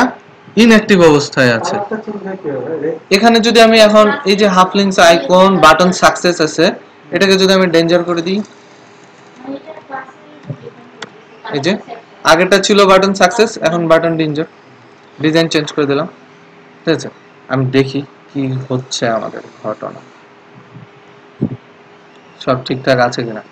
ইনঅ্যাক্টিভ অবস্থায় আছে। কালারটা চেঞ্জ হয় কিভাবে? এখানে যদি আমি এখন এই যে half links icon button success আছে, এটাকে যদি আমি ডেঞ্জার করে দিই, এই যে আগেরটা ছিল বাটন সাকসেস, এখন বাটন ডেঞ্জার, ডিজাইন চেঞ্জ করে দিলাম। ঠিক আছে, আমি দেখি কি হচ্ছে আমাদের ঘটনা, সব ঠিকঠাক আছে কিনা।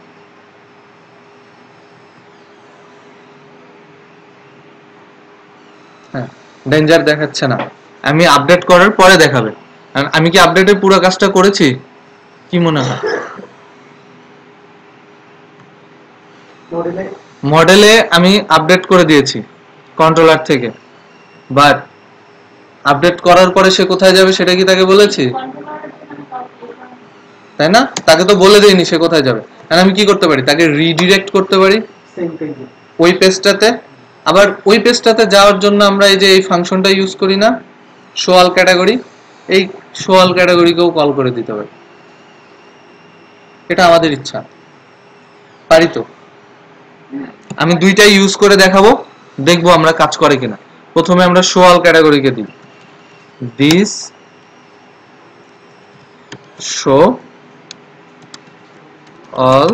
হ্যাঁ, ডেঞ্জার দেখাচ্ছে না, আমি আপডেট করার পরে দেখাবে। আমি কি আপডেটের পুরো কাজটা করেছি কি মনে হয়? মডেলে মডেলে আমি আপডেট করে দিয়েছি কন্ট্রোলার থেকে, বাট আপডেট করার পরে সে কোথায় যাবে সেটা কি তাকে বলেছি? তাই না, তাকে তো বলে দেইনি সে কোথায় যাবে। আর আমি কি করতে পারি, তাকে রিডিরেক্ট করতে পারি সেম পেজে। ওই পেজটাতে। আবার ওই পেজটাতে যাওয়ার জন্য আমরা এই যে এই ফাংশনটা ইউজ করি না, শো অল ক্যাটাগরি, এই শো অল ক্যাটাগরিকেও কল করে দিতে পারি। এটা আমাদের ইচ্ছা, পারি তো। আমি দুইটাই ইউজ করে দেখাবো, দেখবো আমরা কাজ করে কিনা। প্রথমে আমরা শো অল ক্যাটাগরিকে দিই, দিস শো অল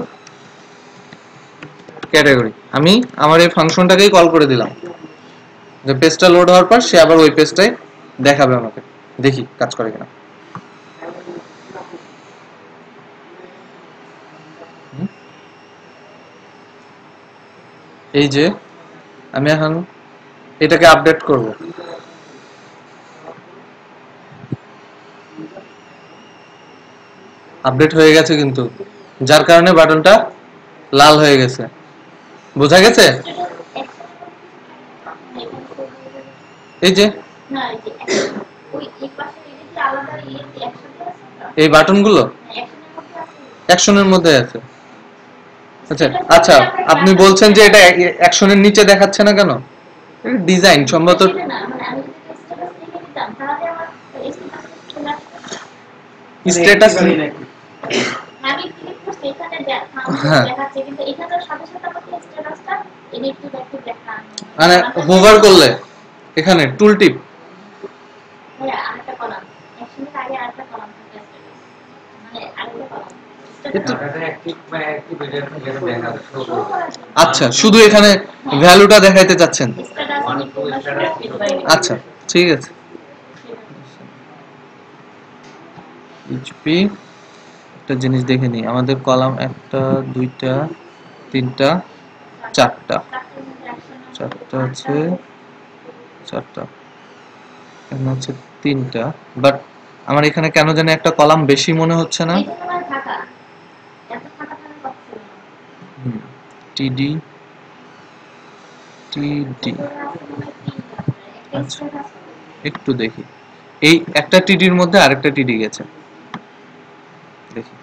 ক্যাটাগরি, আমি আমার এই ফাংশনটাকেই কল করে দিলাম, যে পেজটা লোড হওয়ার পর সে আবার ওই পেজটাই দেখাবে আমাকে। দেখি কাজ করে কিনা। এই যে আমি এখন এটাকে আপডেট করব, আপডেট হয়ে গেছে কিন্তু, যার কারণে বাটনটা লাল হয়ে গেছে। বোঝা গেছে? এই যে এই বাটনগুলো অ্যাকশনের মধ্যে আছে। আচ্ছা আচ্ছা, আপনি বলছেন যে এটা অ্যাকশনের নিচে দেখাচ্ছে না কেন? ডিজাইন সম্ভবত। স্ট্যাটাস একই নাকি? আমি ক্লিক করছি এখানে হ্যাঁ, দেখাচ্ছে, কিন্তু এখানে সাথে সাথে আমাকে স্ট্যাটাসটা ইনঅ্যাক্টিভ অ্যাক্টিভ দেখানো। মানে হোভার করলে এখানে টুল টিপ, হ্যাঁ, আরেকটা কলাম অ্যাকশনের আগে আরেকটা কলাম থাকে স্ট্যাটাস, মানে আরেকটা কলাম আচ্ছা শুধু এখানে ভ্যালুটা দেখাইতে চাচ্ছেন। আচ্ছা ঠিক আছে, এইচপি একটা জিনিস দেখে নিই, আমাদের কলাম একটা দুইটা তিনটা চারটা, চারটা আছে, চারটা এখানে হচ্ছে তিনটা, বাট আমার এখানে কেন জানি একটা কলাম বেশি মনে হচ্ছে না। টিডি টিডি, আচ্ছা একটু দেখি, এই একটা টিডির মধ্যে আরেকটা টিডি গেছে, দেখি।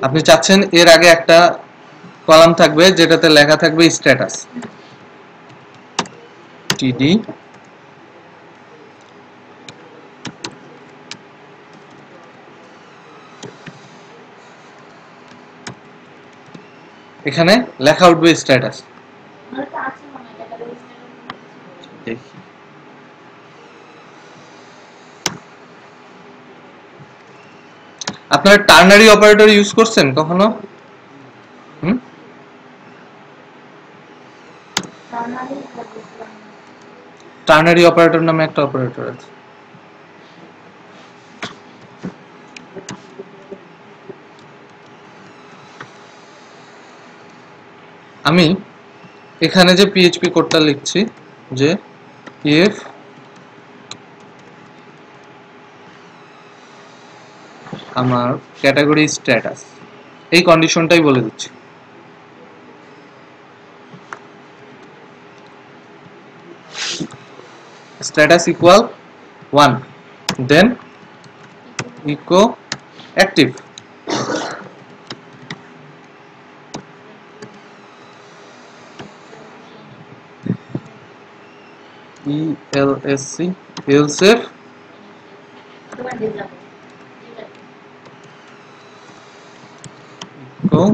আপনি চাচ্ছেন এর আগে একটা কলাম থাকবে যেটাতে লেখা থাকবে স্ট্যাটাস, টিডি এখানে লেখা উঠবে স্ট্যাটাস। দেখি আপনারা টার্নারি অপারেটর ইউজ করছেন কখনো? টার্নারি অপারেটর নামে একটা অপারেটর আছে। আমি এখানে যে পিএইচপি কোডটা লিখছি, যে ইফ আমার ক্যাটাগরি স্ট্যাটাস, এই কন্ডিশনটাই বলে দিচ্ছি। স্ট্যাটাস ইকুয়াল 1, দেন ইকো অ্যাক্টিভ, ELSC এলসেফ এখো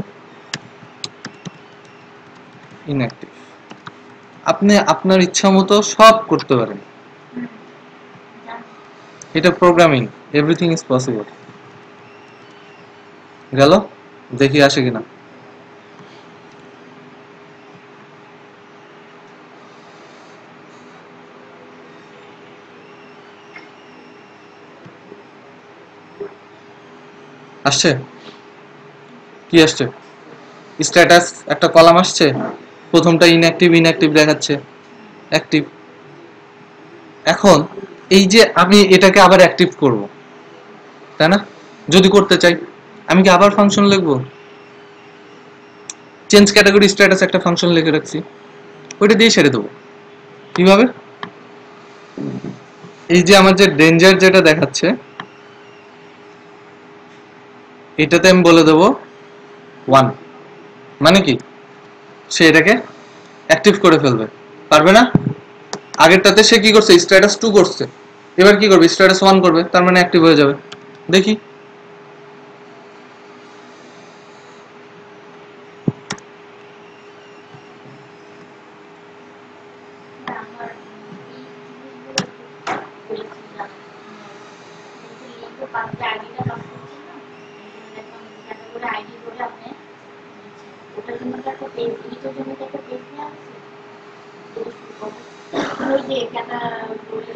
ইনঅ্যাক্টিভ। আপনি আপনার ইচ্ছা মতো সব করতে পারেন, এটা প্রোগ্রামিং, এভরিথিং ইজ পসিবল। গেল, দেখি আসে কিনা। আসছে, কি আসছে? স্ট্যাটাস একটা কলাম আসছে, প্রথমটা ইনঅ্যাক্টিভ ইনঅ্যাক্টিভ দেখাচ্ছে, অ্যাক্টিভ। এখন এই যে আমি এটাকে আবার অ্যাক্টিভ করব, তাই না? যদি করতে চাই আমি কি আবার ফাংশন লিখবো? চেঞ্জ ক্যাটাগরি স্ট্যাটাস একটা ফাংশন লিখে রাখছি, ওইটা দিয়ে ছেড়ে দেবো। কিভাবে? এই যে আমার যে ডেঞ্জার যেটা দেখাচ্ছে, এটাতে আমি বলে দেবো 1, মানে কি সে এটাকে অ্যাক্টিভ করে ফেলবে, পারবে না? আগেরটাতে সে কি করছে, স্ট্যাটাস 2 করছে, এবার কি করবে, স্ট্যাটাস 1 করবে, তার মানে অ্যাক্টিভ হয়ে যাবে। দেখি, আমার এই জিনিসগুলো বলেছিলাম, লিঙ্ক পাঁচটা আইডিটা পাস করছেন না, এখন ক্যাটাগরি আইডি করে আপনি ওটার জন্য তো একটা পেজ, এইটার জন্য তো একটা পেজ নেওয়া আছে, ওই যে ক্যাটাগরি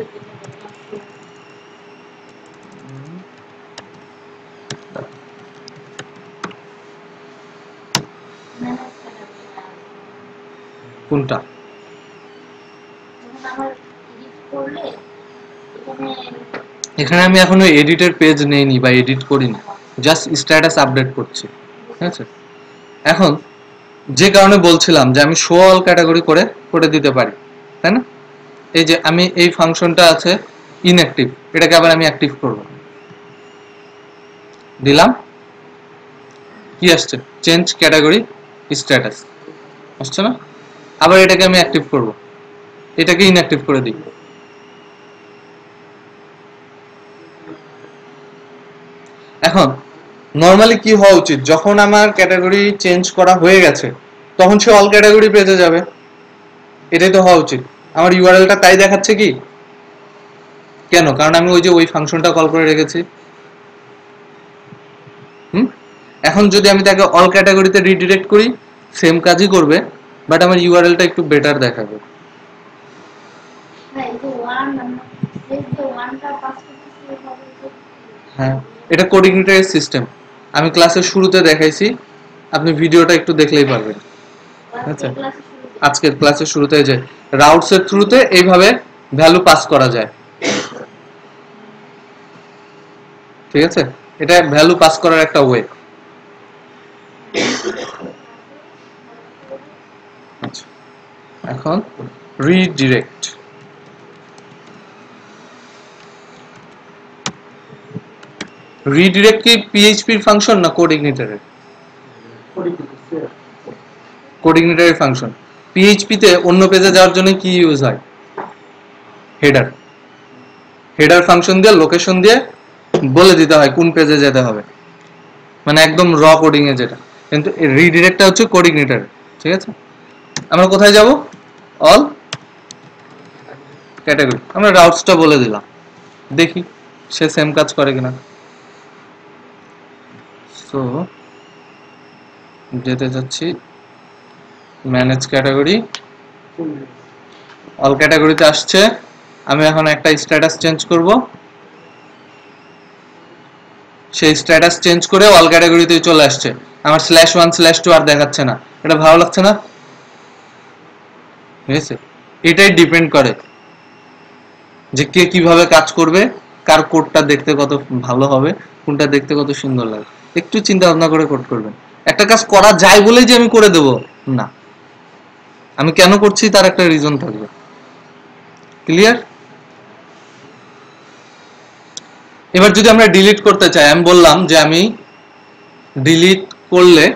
ম্যানেজ ক্যাটাগরি কোনটা? যখন আমার এডিট করলে এখানে এখানে আমি এখনো এডিটের পেজ নেইনি বা এডিট করিনি, জাস্ট স্ট্যাটাস আপডেট করছি, ঠিক আছে? এখন যে কারণে বলছিলাম যে আমি শো অল ক্যাটাগরি করে করে দিতে পারি, তাই না? এই যে আমি এই ফাংশনটা আছে ইনঅ্যাক্টিভ, এটাকে আবার আমি অ্যাক্টিভ করব, দিলাম, কি আসছে, চেঞ্জ ক্যাটাগরি স্ট্যাটাস আসছে না? আবার এটাকে আমি অ্যাক্টিভ করব, এটাকে ইনঅ্যাক্টিভ করে দিই। এখন নরমালি কি হওয়া উচিত, যখন আমার ক্যাটাগরি চেঞ্জ করা হয়ে গেছে তখন সে অল ক্যাটাগরি পেজে যাবে, এটাই তো হওয়া উচিত। আমার ইউআরএলটা তাই দেখাচ্ছে কি, কেন? কারণ আমি ওই যে ওই ফাংশনটা কল করে রেখেছি। এখন যদি আমি তাকে অল ক্যাটাগরিতে রিডিরেক্ট করি, সেম কাজই করবে, বাট আমার ইউআরএলটা একটু বেটার দেখাবে। হ্যাঁ, এই যে ওয়ান যে ওয়ানটা পাস করতেছি এভাবে তো হ্যাঁ, এটা কোঅর্ডিনেটর সিস্টেম, আমি ক্লাসের শুরুতে দেখাইছি, আপনি ভিডিওটা একটু দেখলেই পারবেন। আচ্ছা, ক্লাসে শুরু আজকের ক্লাসের শুরুতে যে রাউটস এর থ্রুতে এইভাবে ভ্যালু পাস করা যায়, ঠিক আছে? এটা ভ্যালু পাস করার একটা ওয়ে। আচ্ছা, এখন রিডিরেক্ট, রিডিরেক্ট কি পিএইচপির ফাংশন না কোঅর্ডিনেটরের? কোঅর্ডিনেটরের ফাংশন। পিএইচপি তে অন্য পেজে যাওয়ার জন্য কি ইউজ হয়? হেডার। হেডার ফাংশন দিয়ে লোকেশন দিয়ে বলে দিতে হয় কোন পেজে যেতে হবে, মানে একদম র কোডিং এ যেটা। কিন্তু রিডিরেক্টটা হচ্ছে কোঅর্ডিনেটর, ঠিক আছে? আমরা কোথায় যাব? All category. আমরা রাউটসটা বলে দিলাম, দেখি সে সেম কাজ করে কিনা। সো যেতে যাচ্ছি ম্যানেজ ক্যাটাগরি, অল ক্যাটাগরিতে আসছে, আমি এখন একটা স্ট্যাটাস চেঞ্জ করব, সেই স্ট্যাটাস চেঞ্জ করে অল ক্যাটাগরিতে চলে আসছে, আমার /1/2 আর দেখাচ্ছে না। এটা ভালো লাগছে না? ঠিক আছে, এটাই ডিপেন্ড করে যে কে কিভাবে কাজ করবে, কার কোডটা দেখতে কত ভালো হবে, কোনটা দেখতে কত সুন্দর লাগে। একটু চিন্তা ভাবনা করে কোড করবেন। একটা কাজ করা যায় বলেই যে আমি করে দেব না, আমি কেন করছি তার একটা রিজন থাকবে। ক্লিয়ার? এবার যদি আমরা ডিলিট করতে চাই, আমি বললাম যে আমি ডিলিট করলে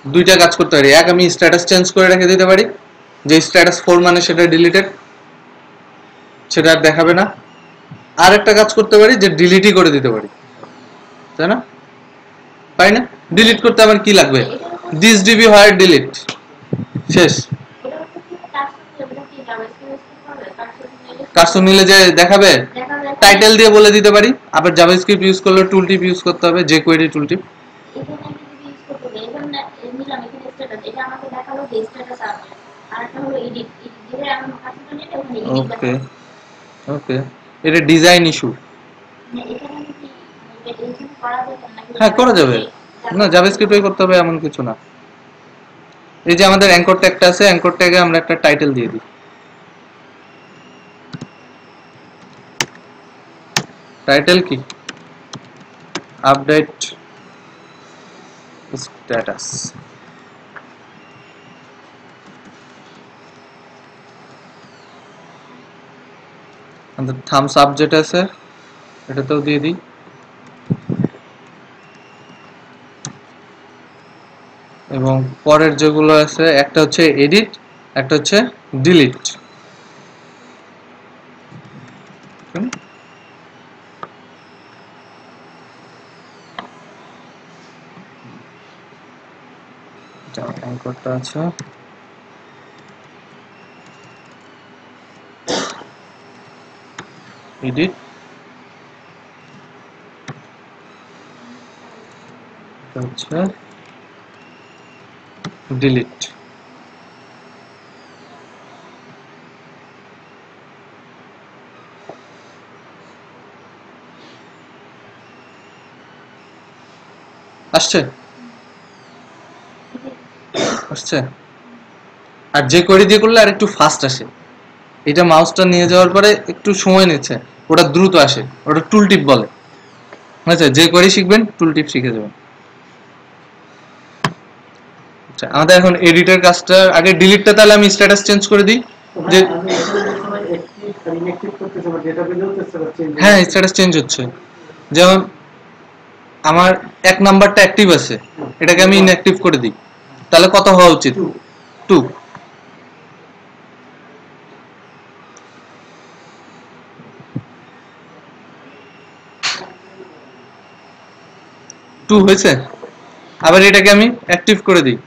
দুইটা কাজ করতে পারি, এক আমি স্ট্যাটাস চেঞ্জ করে রেখে দিতে পারি, যে স্ট্যাটাস 4 মানে সেটা ডিলিটেড, সেটা আর দেখাবে না। আর একটা কাজ করতে পারি যে ডিলিটই করে দিতে পারি, তাই না? পারি না? ডিলিট করতে আবার কি লাগবে? দিস ডিবি হয় ডিলিট, শেষ। কাস্টম নিলে যে দেখাবে, টাইটেল দিয়ে বলে দিতে পারি। আবার জাভাস্ক্রিপ্ট ইউজ করলে টুল টিপ ইউজ করতে হবে, যে কোয়েরি টুল টিপ। ওকে ওকে, এটা ডিজাইন ইস্যু। হ্যাঁ করা যাবে, না জাভাস্ক্রিপ্টই করতে হবে এমন কিছু না। এই যে আমাদের অ্যাঙ্কর ট্যাগটা আছে, অ্যাঙ্কর ট্যাগে আমরা একটা টাইটেল দিয়ে দিই। টাইটেল কি? Update status. আমাদের থামস আপ যেটা আছে এটাতেও দিয়ে দিই। এবং পরের যেগুলো আছে, একটা হচ্ছে এডিট, একটা হচ্ছে ডিলিট। অ্যাঙ্করটা আছে, এডিট, হচ্ছে ডিলিট। আসছে আসছে। আর যে কোয়েরি দিয়ে করলে আর একটু ফাস্ট আসে। এটা মাউসটা নিয়ে যাওয়ার পরে একটু সময় নিচ্ছে, ওটা দ্রুত আসে, ওটা টুল টিপ বলে। আচ্ছা, যে কোয়েরি শিখবেন টুল টিপ শিখে যাবেন। আচ্ছা, আমাদের এখন এডিটের কাজটা, আগে ডিলিটটা তাহলে আমি স্ট্যাটাস চেঞ্জ করে দিই। যে হ্যাঁ স্ট্যাটাস চেঞ্জ হচ্ছে, যেমন আমার 1 নাম্বারটা অ্যাক্টিভ আছে, এটাকে আমি ইনঅ্যাক্টিভ করে দিই, তাহলে কত হওয়া উচিত? 2। হয়েছে। আবার এটাকে আমি অ্যাক্টিভ করে দিই,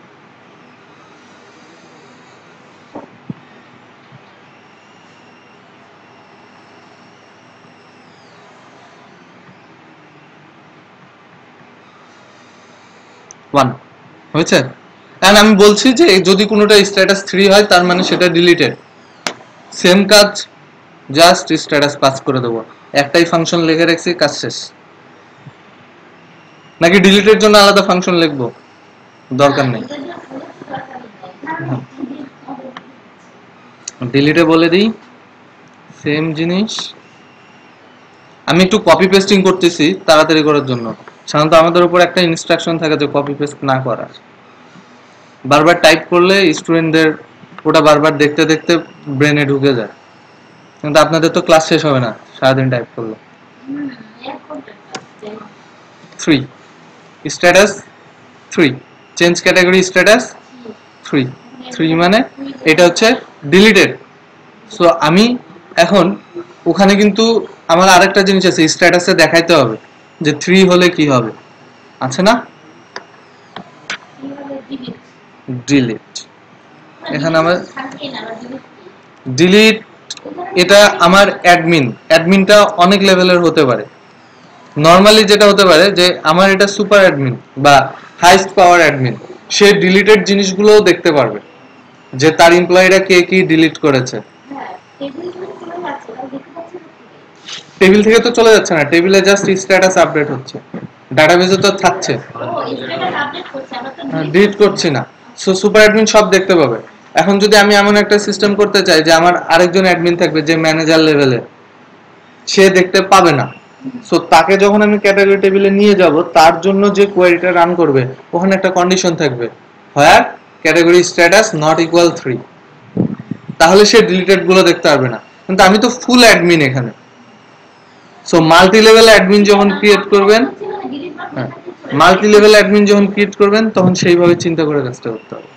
হয়েছে। কারণ আমি বলছি যে যদি কোনোটা স্ট্যাটাস 3 হয় তার মানে সেটা ডিলিটেড। সেম কাজ, জাস্ট স্ট্যাটাস পাস করে দেবো, একটাই ফাংশন লিখে রাখছি, কাজ শেষ। নাকি ডিলিটের জন্য আলাদা ফাংশন লিখবো? দরকার নেই, ডিলিটে বলে দিই সেম জিনিস। আমি একটু কপি পেস্টিং করতেছি তাড়াতাড়ি করার জন্য। সাধারণত আমাদের উপর একটা ইনস্ট্রাকশন থাকে যে কপি পেস্ট না করার। বারবার টাইপ করলে স্টুডেন্টদের ওটা বারবার দেখতে দেখতে ব্রেনে ঢুকে যায়, কিন্তু আপনাদের তো ক্লাস শেষ হবে না সারাদিন টাইপ করলে। 3 স্ট্যাটাস 3, চেঞ্জ ক্যাটাগরি স্ট্যাটাস 3 মানে এটা হচ্ছে ডিলিটেড। সো আমি এখন ওখানে কিন্তু আমার আরেকটা জিনিস আছে, স্ট্যাটাসে দেখাইতে হবে যে 3 হলে কি হবে, আছে না? ডিলিট। এখানে আমার ডিলিট, এটা আমার অ্যাডমিনটা অনেক লেভেলের হতে পারে। নর্মালি যেটা হতে পারে যে আমার এটা সুপার অ্যাডমিন বা হাইস্ট পাওয়ার অ্যাডমিন, সে ডিলিটেড জিনিসগুলোও দেখতে পারবে যে তার এমপ্লয়িরা কে কি ডিলিট করেছে। টেবিল থেকে তো চলে যাচ্ছে না, টেবিলে জাস্ট স্ট্যাটাস আপডেট হচ্ছে, ডাটাবেজে তো থাকছে, ডিলিট করছি না। সো সুপার অ্যাডমিন সব দেখতে পাবে। এখন যদি আমি এমন একটা সিস্টেম করতে চাই যে আমার আরেকজন অ্যাডমিন থাকবে যে ম্যানেজার লেভেলে, সে দেখতে পাবে না। সো তাকে যখন আমি ক্যাটাগরি টেবিলে নিয়ে যাব, তার জন্য যে কোয়েরিটা রান করবে ওখানে একটা কন্ডিশন থাকবে, হোয়ার ক্যাটাগরি স্ট্যাটাস নট ইকুয়াল 3, তাহলে সে ডিলিটেড গুলো দেখতে পারবে না। কিন্তু আমি তো ফুল অ্যাডমিন এখানে। সো মাল্টি লেভেল অ্যাডমিন যখন ক্রিয়েট করবেন, মাল্টি লেভেল অ্যাডমিন যখন ক্রিয়েট করবেন তখন সেইভাবে চিন্তা করে কাজটা করতে হবে।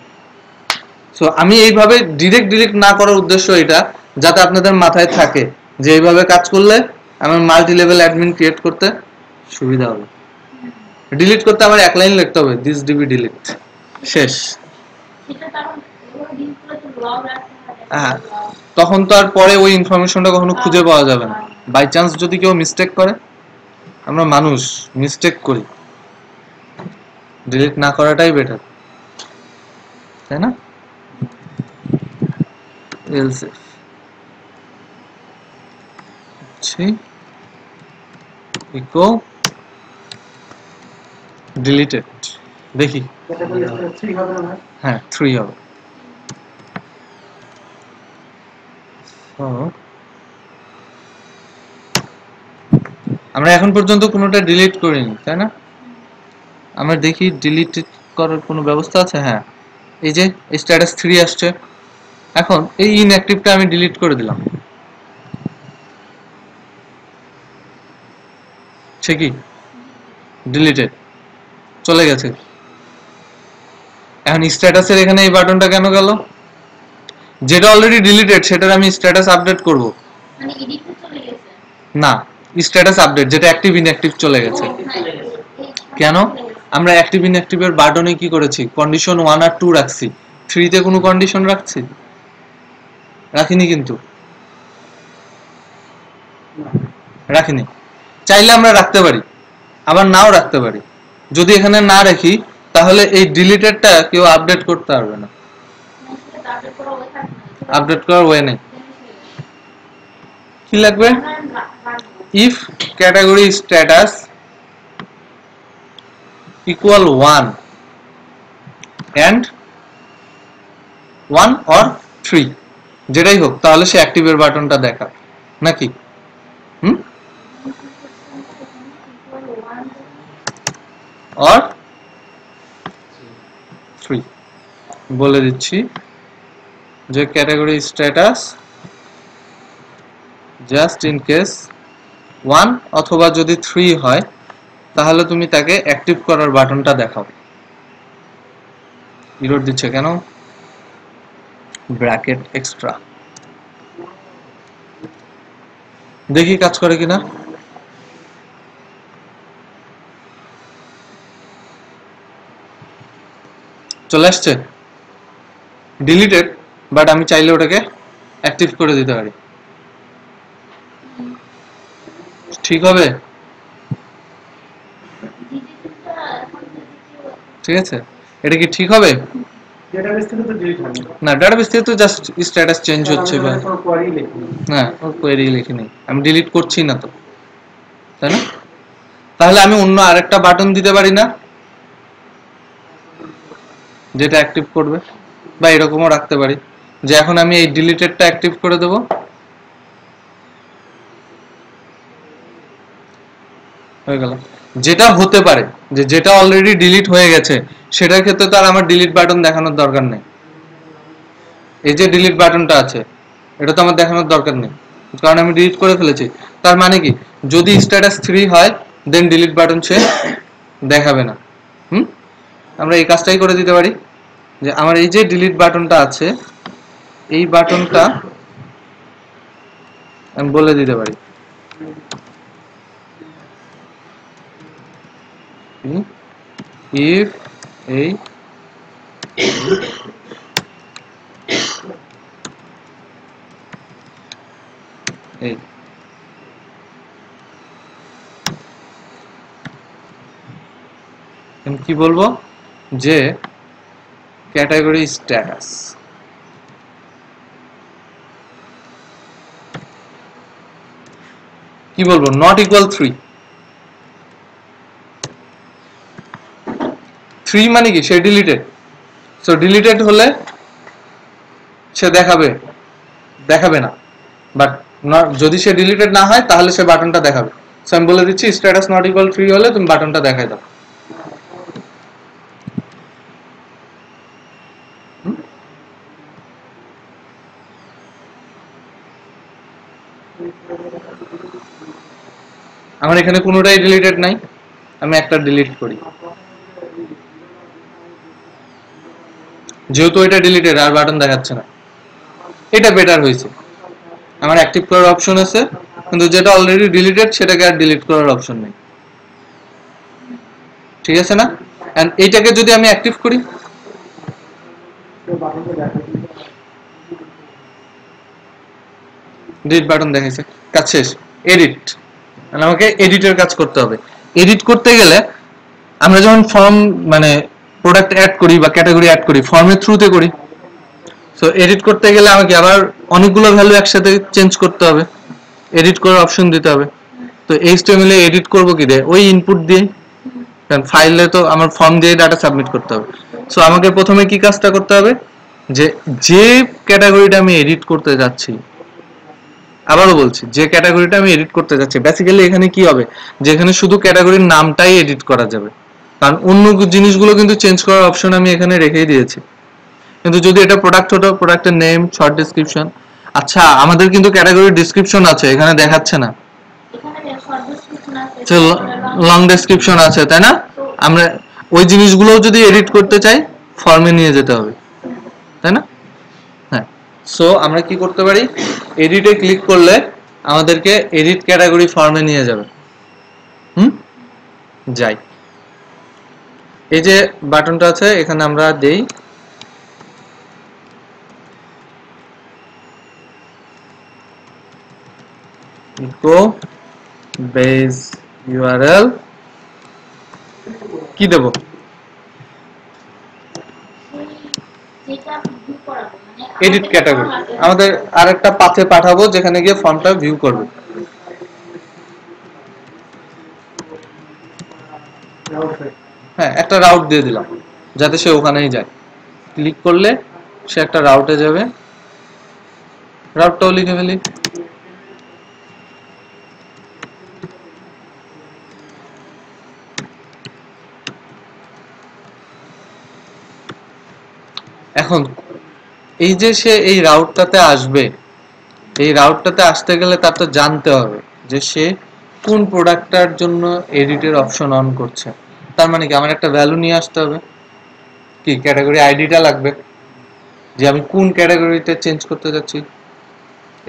সো আমি এইভাবে ডিরেক্ট না করার উদ্দেশ্য এটা, যাতে আপনাদের মাথায় থাকে যে এইভাবে কাজ করলে আমার মাল্টি লেভেল অ্যাডমিন ক্রিয়েট করতে সুবিধা হবে। ডিলিট করতে আমার এক লাইন লিখতে হবে, দিস ডিবি ডিলিট, শেষ। সেটা তখন ওই দিনগুলো তো লগ রাখতে হবে। হ্যাঁ, তখন তো আর পরে ওই ইনফরমেশনটা কখনো খুঁজে পাওয়া যাবে না। বাই চান্স যদি কেউ মিস্টেক করে, আমরা মানুষ মিস্টেক করি, ডিলিট না করাটাই বেটার, তাই না? এলস ইফ ইকো ডিলিটেড, দেখি ক্যাটাগরি 3 হবে না? হ্যাঁ 3 হবে। So, আমরা এখন পর্যন্ত কোনোটা ডিলিট করিনি, তাই না? আমরা দেখি ডিলিট করার কোনো ব্যবস্থা আছে। হ্যাঁ, এই যে স্ট্যাটাস 3 আসছে। এখন এই ইনঅ্যাক্টিভটা আমি ডিলিট করে দিলাম, সে কি ডিলিটেড চলে গেছে। এখন স্ট্যাটাসের এখানে এই বাটনটা কেন গেল? যেটা অলরেডি ডিলিটেড সেটার আমি স্ট্যাটাস আপডেট করব মানে এডিটে চলে গেছে। না, স্ট্যাটাস আপডেট যেটা অ্যাক্টিভ ইনঅ্যাক্টিভ চলে গেছে। কেন? আমরা অ্যাক্টিভ ইনঅ্যাক্টিভের বাটনে কি করেছি, কন্ডিশন 1 আর 2 রাখছি, 3 তে কোনো কন্ডিশন রাখছি? রাখিনি, কিন্তু রাখিনি। চাইলে আমরা রাখতে পারি, আবার নাও রাখতে পারি। যদি এখানে না রাখি তাহলে এই ডিলিটেডটা কেউ আপডেট করতে পারবে না, আপডেট করার ওয়ে নেই। কি লাগবে? If category status equal 1 and 1 or 3, যেটাই হোক, তাহলে সে অ্যাক্টিভের বাটনটা দেখা নাকি? or 3 বলে দিচ্ছি যে category status just in case 1 অথবা যদি 3 হয় তাহলে তুমি তাকে অ্যাক্টিভ করার বাটনটা দেখাও। ইরর দিচ্ছে কেন? ব্র্যাকেট এক্সট্রা, দেখি কাজ করে কিনা। চলে আসছে ডিলিটেড, বাট আমি চাইলে ওটাকে অ্যাক্টিভ করে দিতে পারি। ঠিক হবে? ঠিক আছে, এটা কি ঠিক হবে? ডেটাবেস থেকে তো ডিলিট হবে না, ডাটাবেস থেকে তো জাস্ট স্ট্যাটাস চেঞ্জ হচ্ছে, বা কোনো কোয়ারি লিখি না ও কোয়েরি লিখিনি, আমি ডিলিট করছি না তো, তাই না? তাহলে আমি অন্য আরেকটা বাটন দিতে পারি না যেটা অ্যাক্টিভ করবে? বা এরকমও রাখতে পারি যে এখন আমি এই ডিলিটেডটা অ্যাক্টিভ করে দেব, হয়ে গেল। যেটা হতে পারে যে যেটা অলরেডি ডিলিট হয়ে গেছে সেটার ক্ষেত্রে তো আর আমার ডিলিট বাটন দেখানোর দরকার নেই। এই যে ডিলিট বাটনটা আছে এটা তো আমার দেখানোর দরকার নেই, কারণ আমি ডিলিট করে ফেলেছি। তার মানে কি, যদি স্ট্যাটাস 3 হয় দেন ডিলিট বাটন সে দেখাবে না। আমরা এই কাজটাই করে দিতে পারি যে আমার এই যে ডিলিট বাটনটা আছে এই বাটনটা আমি বলে দিতে পারি if এই এই আমি কি বলবো যে ক্যাটাগরি স্ট্যাটাস কি বলবো, নট ইকুয়াল 3। 3 মানে কি, সে ডিলিটেড। সো ডিলিটেড হলে সে দেখাবে না, বাট যদি সে ডিলিটেড না হয় তাহলে সে বাটনটা দেখাবে। সো আমি বলে দিচ্ছি স্ট্যাটাস নট ইকুয়াল 3 হলে তুমি বাটনটা দেখাই দাও। আমার এখানে কোনোটাই ডিলিটেড নাই, আমি একটা ডিলিট করি, যেহেতু এটা ডিলিটেড আর বাটন দেখাচ্ছে না। এটা বেটার হয়েছে, আমার অ্যাক্টিভ করার অপশন আছে, কিন্তু যেটা অলরেডি ডিলিটেড সেটাকে আর ডিলিট করার অপশন নেই। ঠিক আছে না? এন্ড এইটাকে যদি আমি অ্যাক্টিভ করি, ডিলিট বাটন দেখাইছে, কাজ শেষ। এডিট, মানে আমাকে এডিটের কাজ করতে হবে। এডিট করতে গেলে আমরা যখন ফর্ম মানে প্রোডাক্ট অ্যাড করি বা ক্যাটাগরি অ্যাড করি ফর্মের থ্রুতে করি। সো এডিট করতে গেলে আমাকে আবার অনেকগুলো ভ্যালু একসাথে চেঞ্জ করতে হবে, এডিট করার অপশন দিতে হবে। তো এইচটিএমএল এ এডিট করব কি দিয়ে? ওই ইনপুট দিয়ে, কারণ ফাইলে তো আমার ফর্ম দিয়ে ডাটা সাবমিট করতে হবে। সো আমাকে প্রথমে কি কাজটা করতে হবে, যে যে ক্যাটাগরিটা আমি এডিট করতে যাচ্ছি, আবারও বলছি, যে ক্যাটাগরিটা আমি এডিট করতে যাচ্ছি, বেসিক্যালি এখানে কি হবে, যে এখানে শুধু ক্যাটাগরির নামটাই এডিট করা যাবে, কারণ অন্য জিনিসগুলো কিন্তু চেঞ্জ করার অপশন আমি এখানে রেখেই দিয়েছি। কিন্তু যদি এটা প্রোডাক্ট হতো, প্রোডাক্টের নেম, শর্ট ডেসক্রিপশন। আচ্ছা, আমাদের কিন্তু ক্যাটাগরির ডেসক্রিপশন আছে, এখানে দেখাচ্ছে না, লং ডেসক্রিপশন আছে, তাই না? আমরা ওই জিনিসগুলো যদি এডিট করতে চাই ফর্মে নিয়ে যেতে হবে, তাই না? হ্যাঁ। সো আমরা কি করতে পারি, এডিটে ক্লিক করলে আমাদেরকে এডিট ক্যাটাগরি ফর্মে নিয়ে যাবে। যাই, এই যে বাটনটা আছে এখানে আমরা দেই echo base url, কি দেব, এডিট ক্যাটাগরি। আমাদের আরেকটা পাথে পাঠাবো যেখানে গিয়ে ফর্মটা ভিউ করবে। হ্যাঁ, একটা রাউট দিয়ে দিলাম যাতে সে ওখানেই যায়। ক্লিক করলে সে একটা রাউটে যাবে, রাউটটাও লিখে ফেলি। এখন এই যে সে এই রাউটটাতে আসবে, এই রাউটটাতে আসতে গেলে তার তো জানতে হবে যে সে কোন প্রোডাক্টটার জন্য এডিটের অপশন অন করছে। তার মানে কি আমার একটা ভ্যালু নিয়ে আসতে হবে, কি ক্যাটাগরি আইডিটা লাগবে, যে আমি কোন ক্যাটাগরিতে চেঞ্জ করতে যাচ্ছি,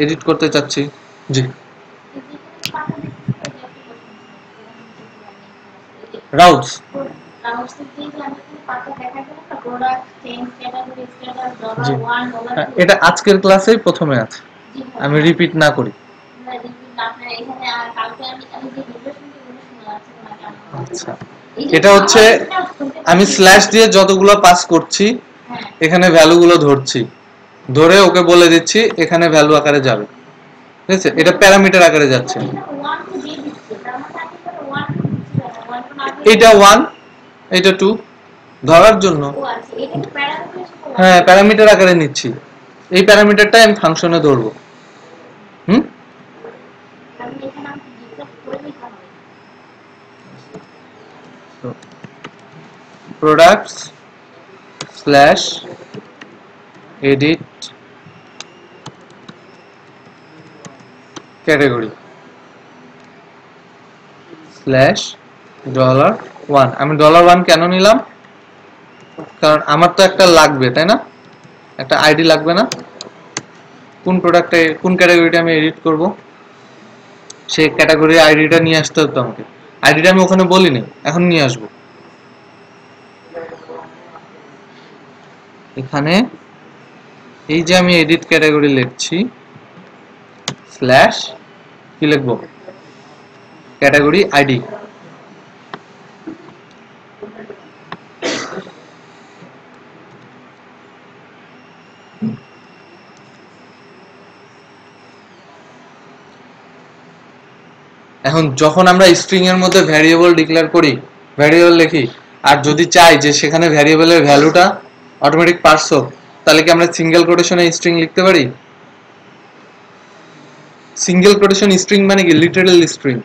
এডিট করতে চাচ্ছি। জি, রাউটস, জি, এটা আজকের ক্লাসেই প্রথমে আছে, আমি রিপিট না করি। আচ্ছা, এটা হচ্ছে আমি স্ল্যাশ দিয়ে যতগুলো পাস করছি এখানে ভ্যালুগুলো ধরছি, ধরে ওকে বলে দিচ্ছি এখানে ভ্যালু আকারে যাবে, ঠিক আছে? এটা প্যারামিটার আকারে যাচ্ছে। এটা 1, এটা 2 ধরার জন্য, হ্যাঁ প্যারামিটার আকারে নিচ্ছি, এই প্যারামিটারটা আমি ফাংশনে ধরবো। Products slash edit category slash $1। আমি $1 কেন নিলাম, কারণ আমার তো একটা লাগবে, তাই না? একটা আইডি লাগবে না? কোন প্রোডাক্টে কোন ক্যাটাগরিটা আমি এডিট করব, সেই ক্যাটাগরির আইডিটা নিয়ে আসতে হতো আমাকে। আইডিটা আমি ওখানে বলিনি, এখন নিয়ে আসবো। এখানে এই যে আমি এডিট ক্যাটাগরি লিখছি, স্ল্যাশ কি লিখবো, ক্যাটাগরি আইডি। এখন যখন আমরা স্ট্রিং এর মধ্যে ভ্যারিয়েবল ডিক্লেয়ার করি, ভ্যারিয়েবল লিখি, আর যদি চাই যে সেখানে ভ্যারিয়েবলের ভ্যালুটা অটোমেটিক পার্স হোক, তাহলে কি আমরা সিঙ্গেল কোটেশনে স্ট্রিং লিখতে পারি? সিঙ্গেল কোটেশন স্ট্রিং মানে কি লিটারাল স্ট্রিং,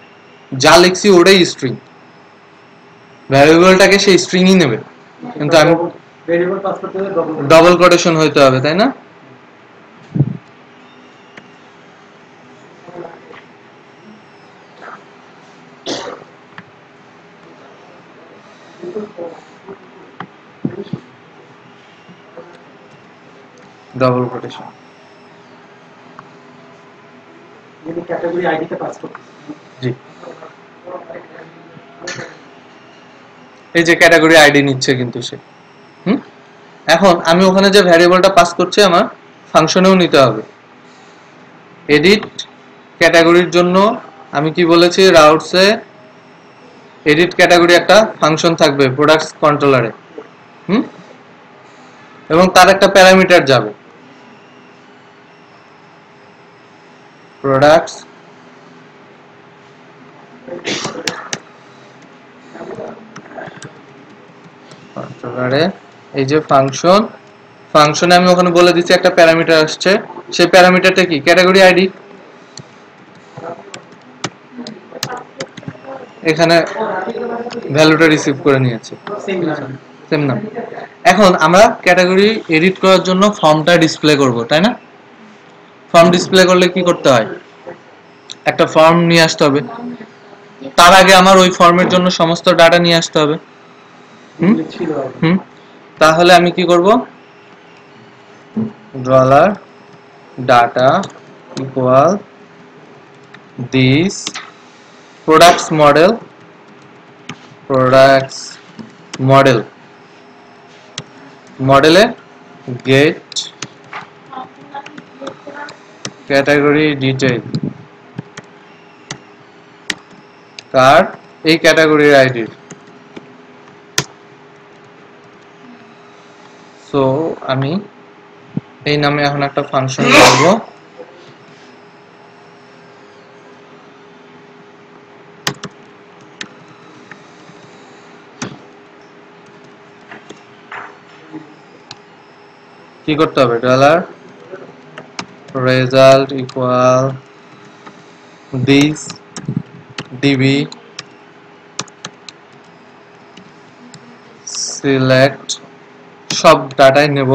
যা লিখছি ওটাই স্ট্রিং, ভ্যারিয়েবলটাকে সেই স্ট্রিংই নেবে, কিন্তু আমি ভেরিয়েবল পাস করতে হলে ডবল কোটেশন হইতে হবে, তাই না? Double quotation. যদি ক্যাটাগরি আইডিতে পাস করতে, জি, এই যে ক্যাটাগরি আইডি নিচ্ছে কিন্তু সে। এখন আমি ওখানে যে ভ্যারিয়েবলটা পাস করছি আমার ফাংশনেও নিতে হবে। এডিট ক্যাটাগরির জন্য আমি কি বলেছি, রাউটসে এডিট ক্যাটাগরি একটা ফাংশন থাকবে প্রোডাক্টস কন্ট্রোলারে, এবং তার একটা প্যারামিটার যাবে প্রোডাক্টস কন্ট্রোলারে। এই যে ফাংশনে আমি ওখানে বলে দিচ্ছি একটা প্যারামিটার আসছে, সেই প্যারামিটারটা কি, ক্যাটাগরি আইডি। এখানে ভ্যালুটা রিসিভ করে নিয়েছে, সেম নাম। এখন আমরা ক্যাটাগরি এডিট করার জন্য ফর্মটা ডিসপ্লে করব, তাই না? ফর্ম ডিসপ্লে করলে কি করতে হয়, একটা ফর্ম নিয়ে আসতে হবে। তার আগে আমার ওই ফর্মের জন্য সমস্ত ডাটা নিয়ে আসতে হবে। তাহলে আমি কি করব, dollar data equal this products model মডেলে get category detail কার এই ক্যাটাগরির আইডি। সো আমি এই নামে এখন একটা ফাংশন করব, কি করতে হবে, dollar result equal this DB select, সব ডাটাই নেব,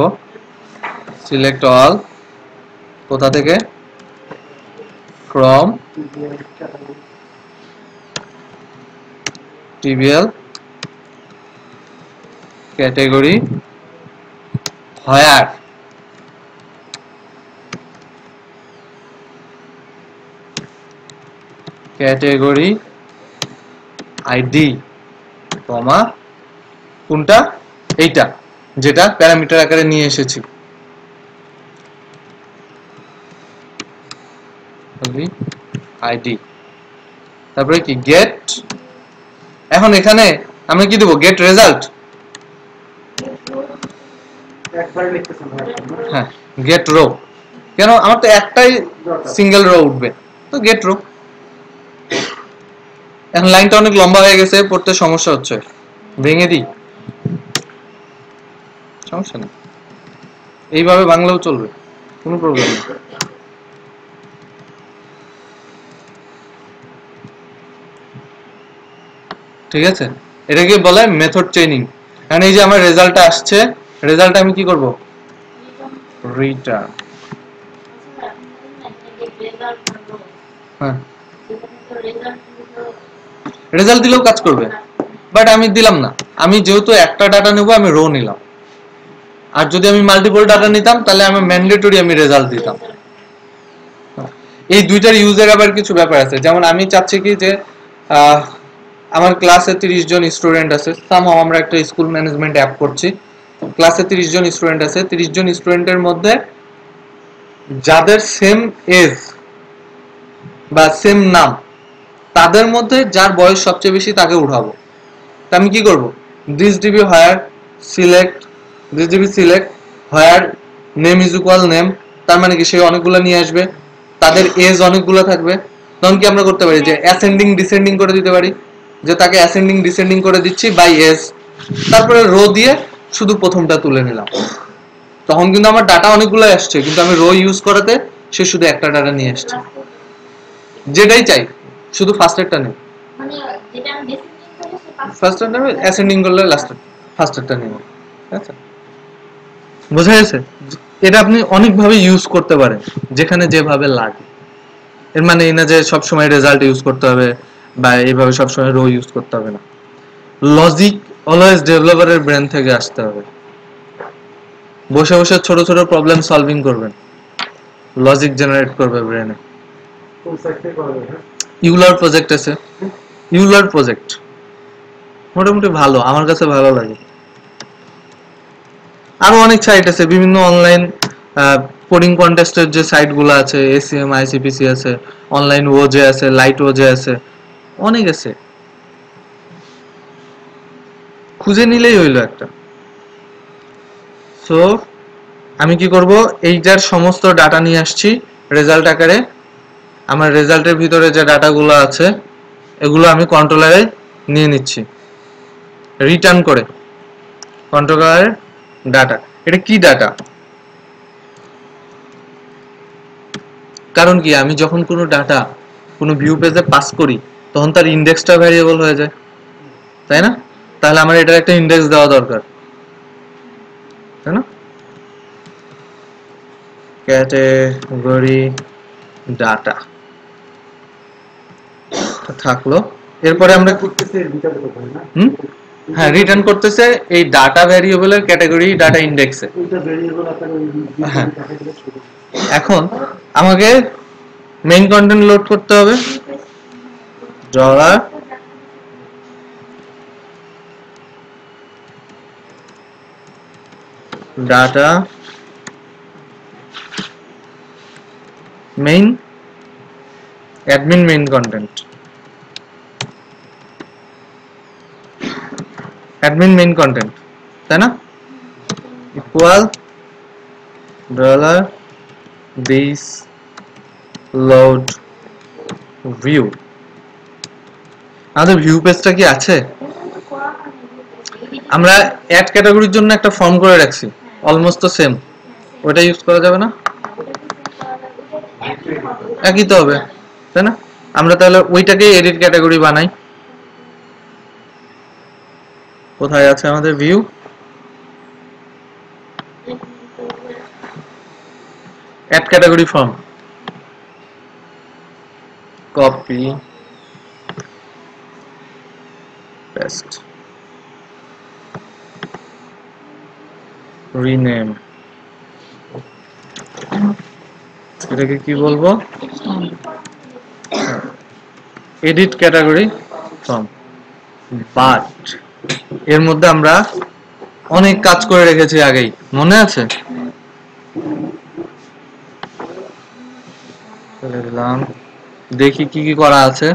সিলেক্ট অল, কোথা থেকে, from TBL category where category ID কমা কোনটা, এইটা যেটা প্যারামিটার আকারে নিয়ে এসেছি, আইডি। তারপরে কি গেট, এখন এখানে আমরা কি দেব, গেট রেজাল্ট, হ্যাঁ গেট রো, কেন আমার তো একটাই সিঙ্গেল রো উঠবে, তো গেট রো। এখন লাইনটা অনেক লম্বা হয়ে গেছে, পড়তে সমস্যা হচ্ছে, ভেঙে দিই, সমস্যা নেই, এইভাবে বাংলাও চলবে, কোনো প্রবলেম নেই। ঠিক আছে, এটাকে বলে মেথড চেইনিং। এখন এই যে আমার রেজাল্টটা আসছে, রেজাল্ট আমি কি করব, রিটার্ন। হ্যাঁ রেজাল্ট দিলেও কাজ করবে, বাট আমি দিলাম না, আমি যেহেতু একটা ডাটা নেব আমি রো নিলাম, আর যদি আমি মাল্টিপল ডাটা নিতাম তাহলে আমি ম্যান্ডেটরি আমি রেজাল্ট দিতাম। এই দুইটার ইউজের আবার কিছু ব্যাপার আছে, যেমন আমি চাচ্ছি কি যে আমার ক্লাসে 30 জন স্টুডেন্ট আছে, সামহাও আমরা একটা স্কুল ম্যানেজমেন্ট অ্যাপ করছি, ক্লাসে 30 জন স্টুডেন্ট আছে, 30 জন স্টুডেন্টের মধ্যে যাদের সেম এজ বা সেম নাম, তাদের মধ্যে যার বয়স সবচেয়ে বেশি তাকে উঠাবো। তা আমি কি করব, this DB where select, this DB select where name is equal name, তার মানে কি সে অনেকগুলো নিয়ে আসবে, তাদের এজ অনেকগুলো থাকবে, তখন কি আমরা করতে পারি যে অ্যাসেন্ডিং ডিসেন্ডিং করে দিতে পারি, যে তাকে অ্যাসেন্ডিং ডিসেন্ডিং করে দিচ্ছি বাই এজ, তারপরে রো দিয়ে শুধু প্রথমটা তুলে নিলাম, তখন কিন্তু আমার ডাটা অনেকগুলো আসছে, কিন্তু আমি রো ইউজ করাতে সে শুধু একটা ডাটা নিয়ে আসছে, যেটাই চাই শুধু ফার্স্টেরটা নেই, মানে যেটা আমি ডিসেন্ডিং করি সে ফার্স্টেরটা নেবে, অ্যাসেন্ডিং করলে লাস্টের ফার্স্টেরটা নেবে। আচ্ছা বোঝা গেছে, এটা আপনি অনেকভাবে ইউজ করতে পারেন যেখানে যেভাবে লাগে, এর মানে এই না যে সবসময় রেজাল্ট ইউজ করতে হবে বা এইভাবে সবসময় রো ইউজ করতে হবে না। লজিক অলওয়েজ ডেভেলপারের ব্রেন থেকে আসতে হবে, বসে বসে ছোট ছোট প্রবলেম সলভিং করবেন, লজিক জেনারেট করবে ব্রেনে। ইউলার প্রজেক্ট আছে, ইউলার প্রজেক্ট মোটামুটি ভালো, আমার কাছে ভালো লাগে। আরো অনেক সাইট আছে, বিভিন্ন অনলাইন কোডিং কন্টেস্টের যে সাইট গুলো আছে, এসিএম আইসিপিসি আছে, অনলাইন ওজে আছে, লাইট ওজে আছে, অনেক আছে, খুঁজে নিলেই হইলো একটা। সো আমি কি করব, এইটার সমস্ত ডাটা নিয়ে আসছি রেজাল্ট আকারে। আমার রেজাল্টের ভিতরে যে ডাটাগুলো আছে এগুলো আমি কন্ট্রোলারে নিয়ে নিচ্ছি রিটার্ন করে। কন্ট্রোলারের ডাটা, এটা কি ডাটা? কারণ কি, আমি যখন কোনো ডাটা কোনো ভিউ পেজে পাস করি তখন তার ইন্ডেক্সটা ভ্যারিয়েবল হয়ে যায়, তাই না? তাহলে আমার এটার একটা ইন্ডেক্স দেওয়া দরকার, তাই না? ক্যাটেগরি ডাটা থাকলো। এরপরে আমরা করতেছে ভিতরে তো না, হ্যাঁ, রিটার্ন করতেছে এই ডাটা ভ্যারিয়েবলের ক্যাটাগরি ডাটা ইন্ডেক্সে। ওইটা ভেরিয়েবল আকারে ওই হ্যাঁ। টাকা দিলে ছোট। এখন আমাকে মেইন কন্টেন্ট লোড করতে হবে, dollar data main admin main content, admin main content, তাই না? Equal dollar this load view. আমাদের ভিউ পেজটা কি আছে? আমরা অ্যাড ক্যাটাগরির জন্য একটা ফর্ম করে রাখছি, অলমোস্ট তো সেম, ওটা ইউজ করা যাবে না? একই তো হবে, তাই না? আমরা তাহলে ওইটাকেই এডিট ক্যাটাগরি বানাই। কোথায় আছে আমাদের view? Add category form, copy paste, rename, এটাকে কি বলবো? Edit category form. বাট এর মধ্যে আমরা অনেক কাজ করে রেখেছি আগেই, মনে আছে? দিলাম, দেখি কি কি করা আছে।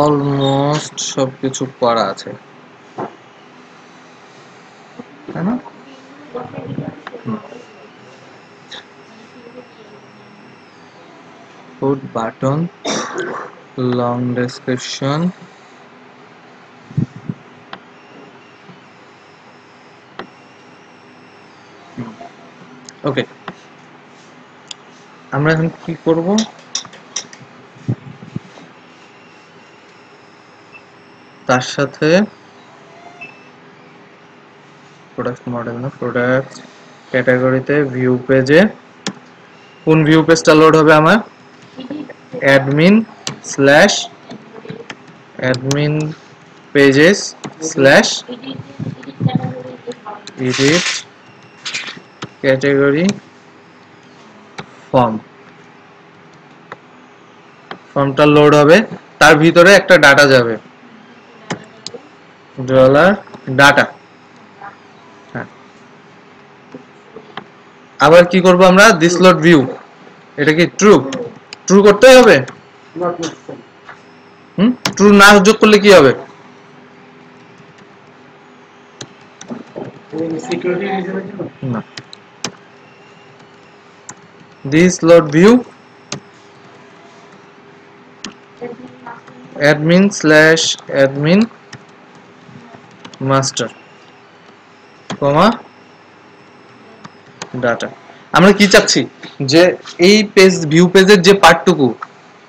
অলমোস্ট সবকিছু করা আছে, তাই না? ফুড বাটন, লং ডেসক্রিপশন, ওকে। আমরা এখন কি করব, তার সাথে প্রোডাক্ট মডেল না, প্রোডাক্ট ক্যাটাগরিতে ভিউ পেজে কোন ভিউ পেজটা লোড হবে আমার? Admin slash admin pages slash edit category form. ফর্মটা লোড হবে, তার ভিতরে একটা ডাটা যাবে, ডলার ডাটা। হ্যাঁ, আবার কি করব আমরা? দিস লোড ভিউ, এটা কি ট্রু? ট্রু করতেই হবে। Not necessary. ট্রু না যোগ করলে কি হবে? এই সিকিউরিটি রিজনের জন্য না, this load view admin slash admin master comma data. আমরা কি চাচ্ছি, যে এই পেজ ভিউ পেজের যে পার্টটুকু,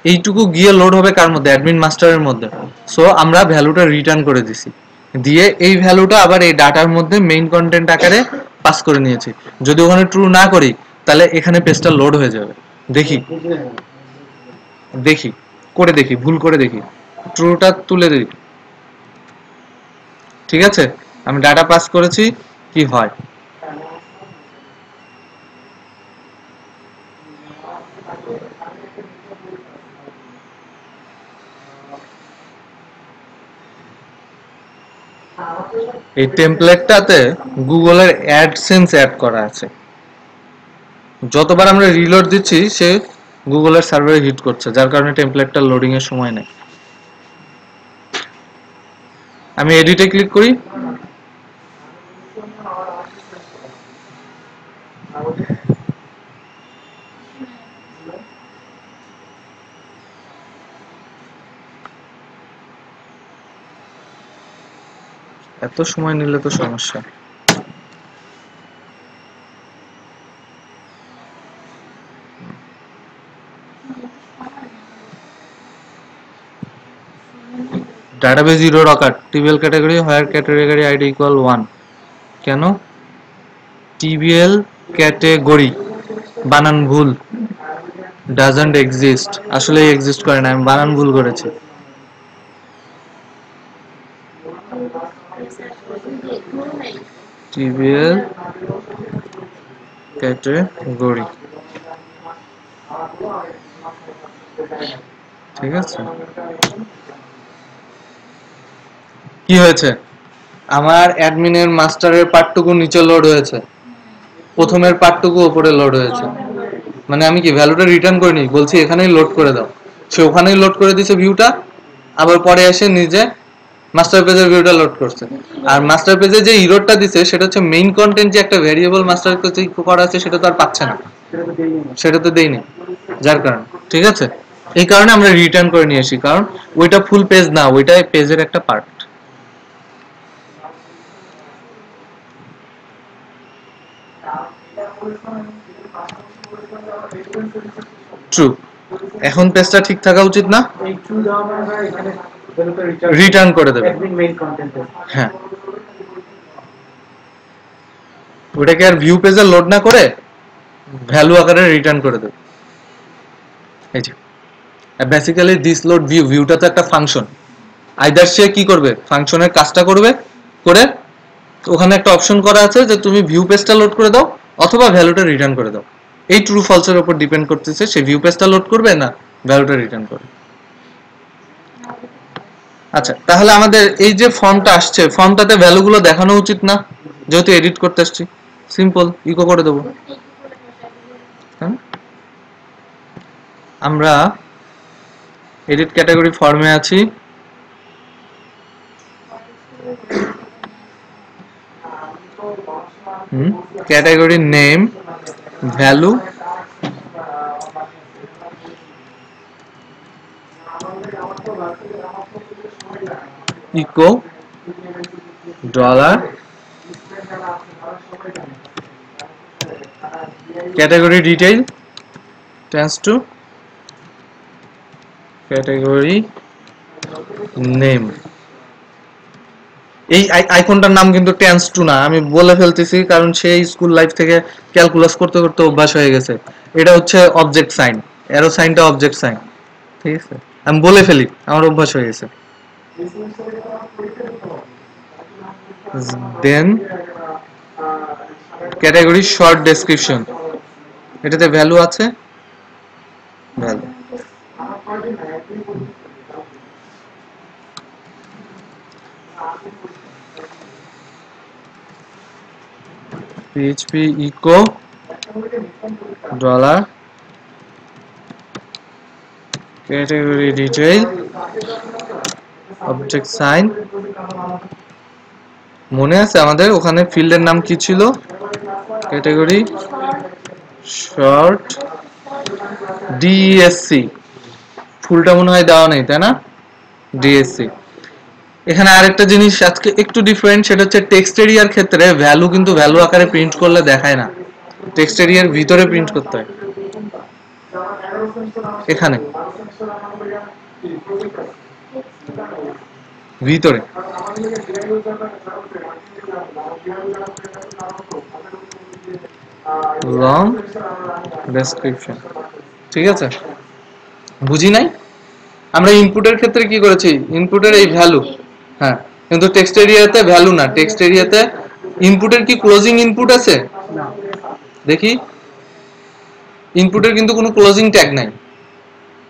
এইটুকু গিয়ে লোড হবে কার মধ্যে? অ্যাডমিন মাস্টারের মধ্যে। সো আমরা ভ্যালুটা রিটার্ন করে দিছি, দিয়ে এই ভ্যালুটা আবার এই ডাটার মধ্যে মেইন কন্টেন্ট আকারে পাস করে নিয়েছি। যদি ওখানে ট্রু না করি তাহলে এখানে পেজটা লোড হয়ে যাবে। দেখি দেখি করে দেখি, ভুল করে দেখি, ট্রুটা তুলে দিই। ঠিক আছে, আমি ডাটা পাস করেছি, কি হয়? এই টেমপ্লেটটাতে গুগলের অ্যাডসেন্স অ্যাড করা আছে। যতবার আমরা রিলোড দিচ্ছি সে গুগলের সার্ভারে হিট করছে, যার কারণে টেমপ্লেটটা লোডিং এর সময় নেয়। আমি এডিটে ক্লিক করি, এত সময় নিলে তো সমস্যা। ডাটাবেজ ইরর অকার, টিবিএল ক্যাটাগরি হোয়ার ক্যাটাগরি আইডি ইকুয়াল 1। কেন? টিবিএল ক্যাটাগরি বানান ভুল, ডাজন্ট এক্সিস্ট, আসলে এক্সিস্ট করে না, আমি বানান ভুল করেছি। টিবিএল ক্যাটাগরি, ঠিক আছে। কি হয়েছে? আমার অ্যাডমিনের মাস্টারের পার্টটুকু নিচে লোড হয়েছে, প্রথমের পার্টটুকু উপরে লোড হয়েছে। মানে আমি কি ভ্যালুটা রিটার্ন করিনি, বলছি এখানেই লোড করে দাও, সে ওখানেই লোড করে দিয়েছে ভিউটা, আবার পরে এসে নিজে মাস্টার পেজের ভিউটা লোড করছে। আর মাস্টার পেজে যে ইররটা দিছে সেটা হচ্ছে মেইন কন্টেন্ট, যে একটা ভেরিয়েবল মাস্টার পেজে করা আছে সেটা তো আর পাচ্ছে না, সেটা তো দেইনি, যার কারণে। ঠিক আছে, এই কারণে আমরা রিটার্ন করে নিয়ে আসি, কারণ ওইটা ফুল পেজ না, ওইটা পেজের একটা পার্ট। ট্রু। এখন পেজটা ঠিক থাকা উচিত না? এই ট্রু দেওয়া মানে এখানে রিটার্ন করে দেবে। Admin main content. হ্যাঁ, ওটাকে আর ভিউ পেজে লোড না করে ভ্যালু আকারে রিটার্ন করে দেবে। এই যে বেসিক্যালি দিস লোড ভিউ, ভিউটা তো একটা ফাংশন, আইদার সে কি করবে, ফাংশনের কাজটা করবে, করে ওখানে একটা অপশন করা আছে যে তুমি ভিউ পেজটা লোড করে দাও অথবা ভ্যালুটা রিটার্ন করে দাও। এই ট্রু ফলসের উপর ডিপেন্ড করতেছে সে ভিউ পেজটা লোড করবে না ভ্যালুটা রিটার্ন করবে। আচ্ছা, তাহলে আমাদের এই যে ফর্মটা আসছে, ফর্মটাতে ভ্যালুগুলো দেখানো উচিত না, যেহেতু এডিট করতে আসছি, সিম্পল ইকো করে দেবো। আমরা এডিট ক্যাটাগরি ফর্মে আছি, category name value echo dollar category detail tends to category name। এই আইকনটার নাম কিন্তু টেন্স টু না, আমি বলে ফেলতেছি কারণ সেই স্কুল লাইফ থেকে ক্যালকুলাস করতে করতে অভ্যাস হয়ে গেছে। এটা হচ্ছে অবজেক্ট সাইন, অ্যারো সাইনটা অবজেক্ট সাইন, ঠিক আছে, আমি বলে ফেলি, আমার অভ্যাস হয়ে গেছে। দেন ক্যাটাগরি শর্ট ডেসক্রিপশন, এটাতে ভ্যালু আছে, value PHP echo dollar category detail object sign। মনে আছে আমাদের ওখানে ফিল্ডের নাম কি ছিল? ক্যাটাগরি শর্ট ডিএসসি, ফুলটা মনে হয় দেওয়া নেই তাই না, ডিএসসি। এখানে আরেকটা জিনিস আজকে একটু ডিফারেন্ট, সেটা হচ্ছে টেক্সট এরিয়ার ক্ষেত্রে ভ্যালু কিন্তু ভ্যালু আকারে প্রিন্ট করলে দেখায় না, টেক্সট এরিয়ার ভিতরে প্রিন্ট করতে হয়। এখানে ভিতরে লং ডেসক্রিপশন, ঠিক আছে, বুঝি নাই? আমরা ইনপুটের ক্ষেত্রে কি করেছি, ইনপুটের এই ভ্যালু, হ্যাঁ, কিন্তু টেক্সট এরিয়াতে ভ্যালু না, টেক্সট এরিয়াতে ইনপুটের কি ক্লোজিং ইনপুট আছে? দেখি, ইনপুটের কিন্তু কোনো ক্লোজিং ট্যাগ নাই,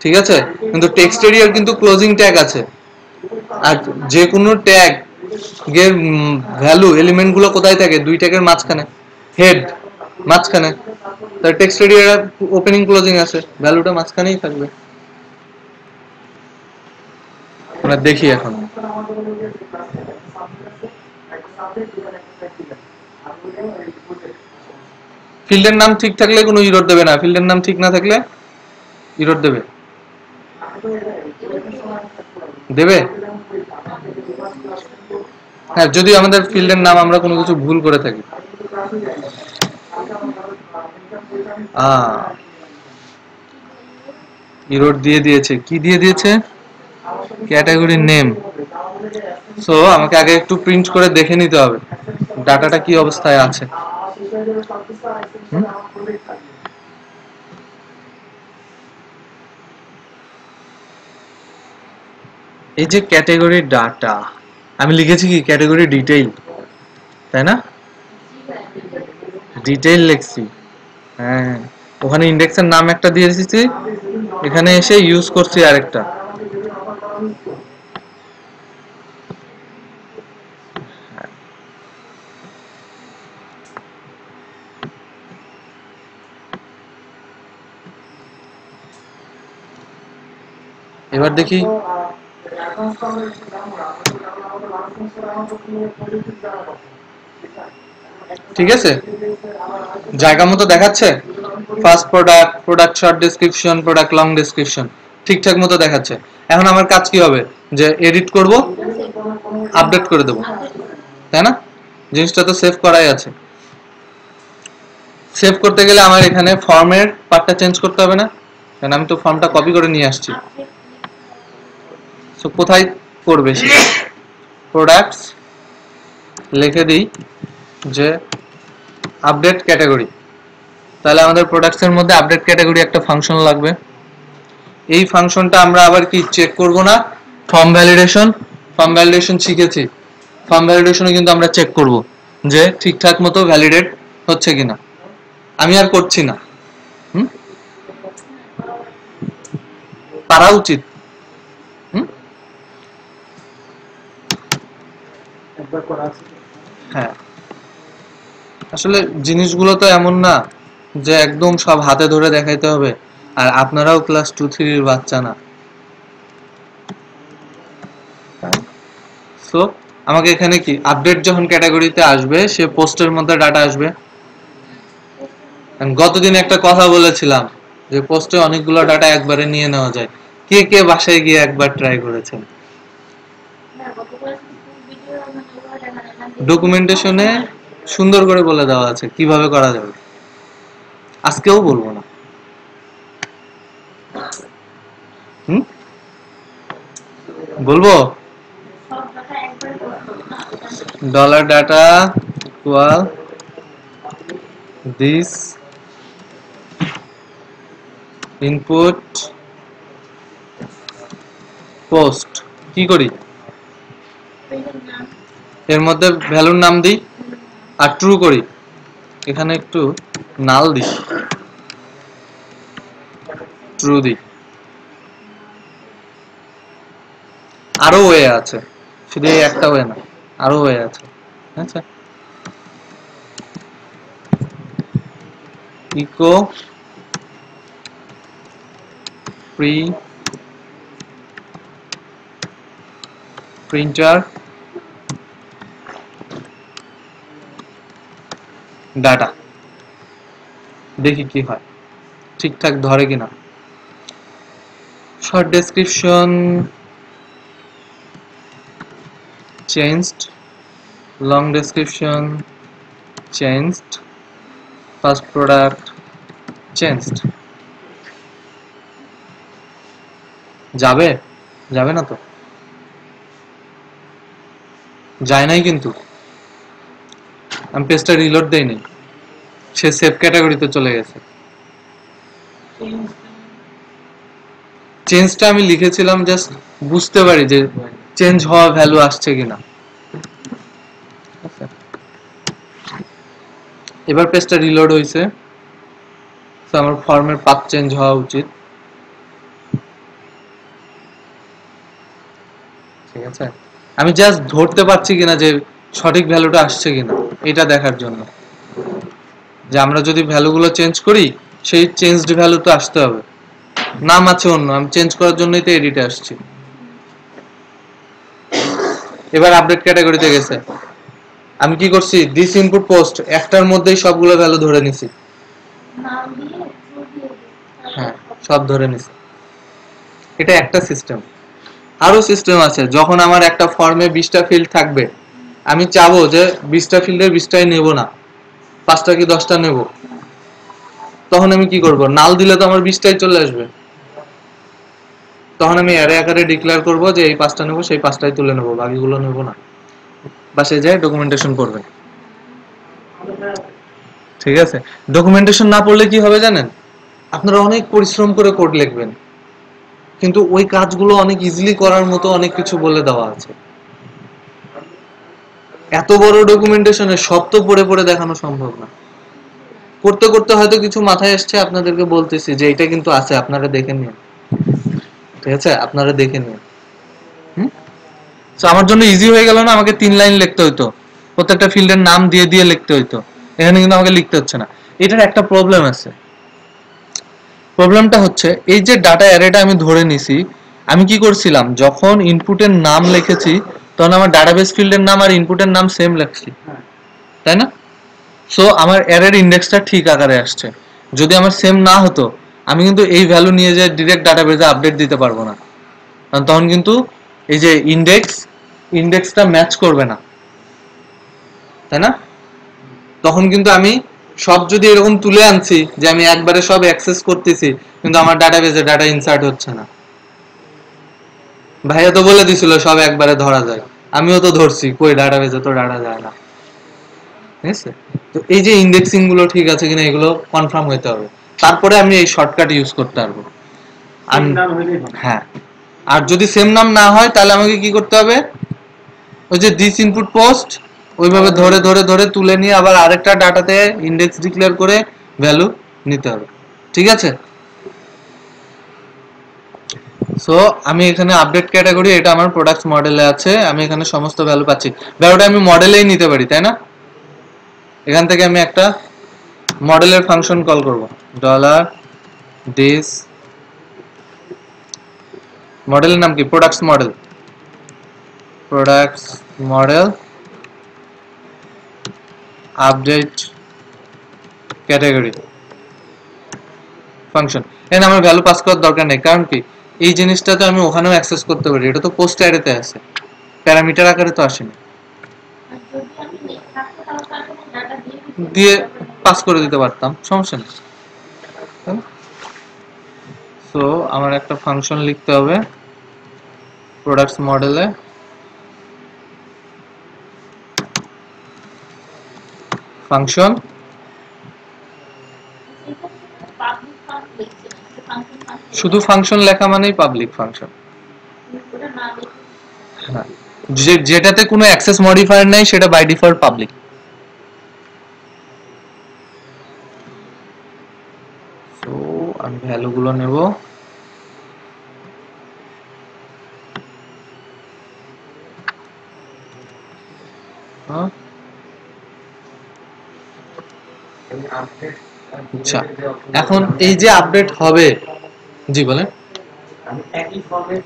ঠিক আছে, কিন্তু টেক্সট এরিয়ার কিন্তু ক্লোজিং ট্যাগ আছে। আর যে কোনো ট্যাগ গিয়ে ভ্যালু এলিমেন্ট গুলো কোথায় থাকে? দুই ট্যাগের মাঝখানে, হেড মাঝখানে। তার টেক্সট এরিয়া ওপেনিং ক্লোজিং আছে, ভ্যালুটা মাঝখানেই থাকবে। আমরা দেখি এখন। ফিল্ডের নাম ঠিক থাকলে কোনো ইরর দেবে না, ফিল্ডের নাম ঠিক না থাকলে ইরর দেবে। দেবে? হ্যাঁ, যদি আমাদের ফিল্ডের নাম আমরা কোনো কিছু ভুল করে থাকি। ইরর দিয়ে দিয়েছে। কি দিয়ে দিয়েছে? Category name. সো আমাকে আগে একটু প্রিন্ট করে দেখে নিতে হবে ডাটাটা কি অবস্থায় আছে। এই যে ক্যাটাগরি ডাটা, আমি লিখেছি কি ক্যাটাগরি ডিটেইল, তাই না? ডিটেইল লিখছি। হ্যাঁ, ওখানে ইন্ডেক্সের নাম একটা দিয়ে দিয়েছি, এখানে এসে ইউজ করছি আরেকটা। এবার দেখি ঠিক আছে, জায়গা মতো দেখাচ্ছে। First product, product short description, product long description ঠিকঠাক মতো দেখাচ্ছে। এখন আমার কাজ কি হবে? যে এডিট করব, আপডেট করে দেব, তাই না? জিনিসটা তো সেভ করাই আছে। সেভ করতে গেলে আমার এখানে ফর্মের পার্টটা চেঞ্জ করতে হবে না, কারণ আমি তো ফর্মটা কপি করে নিয়ে আসছি। সো কোথায় করবে সেটা? প্রোডাক্টস লিখে দিই যে আপডেট ক্যাটাগরি। তাহলে আমাদের প্রোডাক্টস এর মধ্যে আপডেট ক্যাটাগরি একটা ফাংশন লাগবে। এই ফাংশনটা আমরা আবার কি চেক করব না? ফর্ম ভ্যালিডেশন, ফর্ম ভ্যালিডেশন শিখেছি। ফর্ম ভ্যালিডেশনে কিন্তু আমরা চেক করব যে ঠিকঠাক মতো ভ্যালিডেট হচ্ছে কিনা। আমি আর করছি না, পারা উচিত। হ্যাঁ, আসলে জিনিসগুলো তো এমন না যে একদম সব হাতে ধরে দেখাইতে হবে, আর আপনারাও ক্লাস 2-3 বাচ্চা না। সো আমাকে এখানে কি আপডেট যখন ক্যাটাগরিতে আসবে, সে পোস্টের মধ্যে ডাটা আসবে। গতদিন একটা কথা বলেছিলাম যে পোস্টে অনেকগুলো ডাটা একবারে নিয়ে নেওয়া যায়। কে কে বাসায় গিয়ে একবার ট্রাই করেছেন? ডকুমেন্টেশনে সুন্দর করে বলে দেওয়া আছে কিভাবে করা যাবে, আজকেও বলবো না। বলবো dollar data equal this input post. কি করি? এর মধ্যে ভ্যালুর নাম দিই আর ট্রু করি। এখানে একটু নাল দিই, ট্রু দিই। আরো ওয়ে আছে, শুধু এই একটা ওয়ে না, আরো ওয়ে আছে। আচ্ছা, ইকো প্রি প্রিন্টার ডাটা, দেখি কি হয়, ঠিকঠাক ধরে কিনা। Short description changed, long description changed, first product changed. যাবে? যাবে না তো? যায় নাই কিন্তু, আমি পেজটা রিলোড দেইনি, সে সেভ ক্যাটাগরিতে চলে গেছে। চেঞ্জটা আমি লিখেছিলাম জাস্ট বুঝতে পারি যে চেঞ্জ হওয়া ভ্যালু আসছে কিনা। এবার পেজটা রিলোড হয়েছে, তো আমার ফর্মের পাথ চেঞ্জ হওয়া উচিত। ঠিক আছে, আমি জাস্ট ধরতে পারছি কিনা যে সঠিক ভ্যালুটা আসছে কিনা, এটা দেখার জন্য। যে আমরা যদি ভ্যালুগুলো চেঞ্জ করি, সেই চেঞ্জড ভ্যালু তো আসতে হবে। নাম আছে অন্য, আমি চেঞ্জ করার জন্যই তো এডিটে আসছি। এবার আপডেট ক্যাটাগরিতে গেছে, আমি কি করছি, দিস ইনপুট পোস্ট একটার মধ্যেই সবগুলো ভ্যালু ধরে নিছি। নাম দিয়ে ট্রু দিয়ে দিই। হ্যাঁ, সব ধরে নিছি। এটা একটা সিস্টেম। আরো সিস্টেম আছে, যখন আমার একটা ফর্মে 20টা ফিল্ড থাকবে, আমি চাবো যে 20টা ফিল্ডের 20টাই নেব না, 5টা কি 10টা নেব, তখন আমি কি করব, নাল দিলে তো আমার 20টাই চলে আসবে। তখন আমি অ্যারে আকারে ডিক্লেয়ার করব যে এই 5টা নেব, সেই 5টাই তুলে নেব, বাকিগুলো নেব না। বাসে যায় ডকুমেন্টেশন করবেন। ঠিক আছে, ডকুমেন্টেশন না পড়লে কি হবে জানেন, আপনারা অনেক পরিশ্রম করে কোড লিখবেন, কিন্তু ওই কাজগুলো অনেক ইজিলি করার মতো অনেক কিছু বলে দেওয়া আছে। এত বড় ডকুমেন্টেশনে সব তো পড়ে পড়ে দেখানো সম্ভব না। করতে করতে হয়তো কিছু মাথায় আসছে, আপনাদেরকে বলতেছি যে এটা কিন্তু আছে, আপনারা দেখে নিন। ঠিক আছে, আপনারা দেখে নিন। তো আমার জন্য ইজি হয়ে গেল না, আমাকে 3 লাইন লিখতে হইতো, প্রত্যেকটা ফিল্ডের নাম দিয়ে দিয়ে লিখতে হইতো। এখানে কিন্তু আমাকে লিখতে হচ্ছে না। এটার একটা প্রবলেম আছে। প্রবলেমটা হচ্ছে এই যে ডাটা অ্যারেটা আমি ধরে নিছি, আমি কি করছিলাম, যখন ইনপুটের নাম লিখেছি তখন আমার ডাটাবেস ফিল্ডের নাম আর ইনপুটের নাম সেম লিখছি, তাই না? সো আমার অ্যারের ইন্ডেক্সটা ঠিক আকারে আসছে। যদি আমার সেম না হতো, আমি কিন্তু এই ভ্যালু নিয়ে যে ডিরেক্ট ডাটাবেসে আপডেট দিতে পারবো না, কারণ তখন কিন্তু এই যে ইন্ডেক্সটা ম্যাচ করবে না, তাই না? তখন কিন্তু আমি সব যদি এরকম তুলে আনছি যে আমি একবারে সব অ্যাক্সেস করতেছি, কিন্তু আমার ডাটাবেসে ডাটা ইনসার্ট হচ্ছে না। ভাইয়া তো বলে দিছিল সব একবারে ধরা যায়, আমিও তো ধরছি, কই ডাটাবেসে তো ডাটা যায় না। ঠিক আছে, তো এই যে ইন্ডেক্সিং গুলো ঠিক আছে কিনা এগুলো কনফার্ম হইতে হবে, তারপরে আমি এই শর্টকাট ইউজ করতে পারবো। আর হ্যাঁ, আর যদি সেম নাম না হয় তাহলে আমাকে কি করতে হবে, ওই যে দিস ইনপুট পোস্ট ওইভাবে ধরে ধরে ধরে তুলে নিয়ে আবার আরেকটা ডাটাতে ইন্ডেক্স ডিক্লেয়ার করে ভ্যালু নিতে হবে। ঠিক আছে, সো আমি এখানে আপডেট ক্যাটাগরি, এটা আমার প্রোডাক্টস মডেলে আছে, আমি এখানে সমস্ত ভ্যালু পাচ্ছি। ভ্যালুটা আমি মডেলেই নিতে পারি, তাই না? এখান থেকে আমি একটা মডেলের ফাংশন কল করব, ডলার দিস, মডেলের নাম কি, products model update category function. এখানে আমার ভ্যালু পাস করার দরকার নেই, কারণ কি এই জিনিসটা তো আমি ওখানেও অ্যাক্সেস করতে পারি, এটা তো পোস্ট অ্যারেতে আছে, প্যারামিটার আকারে তো আসেনি, দিয়ে পাস করে দিতে পারতাম, সমস্যা নেই। সো আমার একটা ফাংশন লিখতে হবে প্রোডাক্টস মডেলে, ফাংশন, শুধু ফাংশন লেখা মানেই পাবলিক ফাংশন। হ্যাঁ, যেটাতে কোনো অ্যাক্সেস মডিফায়ার নাই সেটা বাই ডিফল্ট পাবলিক। সো আমি ভ্যালুগুলো নেব, আচ্ছা এখন এই যে আপডেট হবে, জি বলেন। আমি একই ফর্মে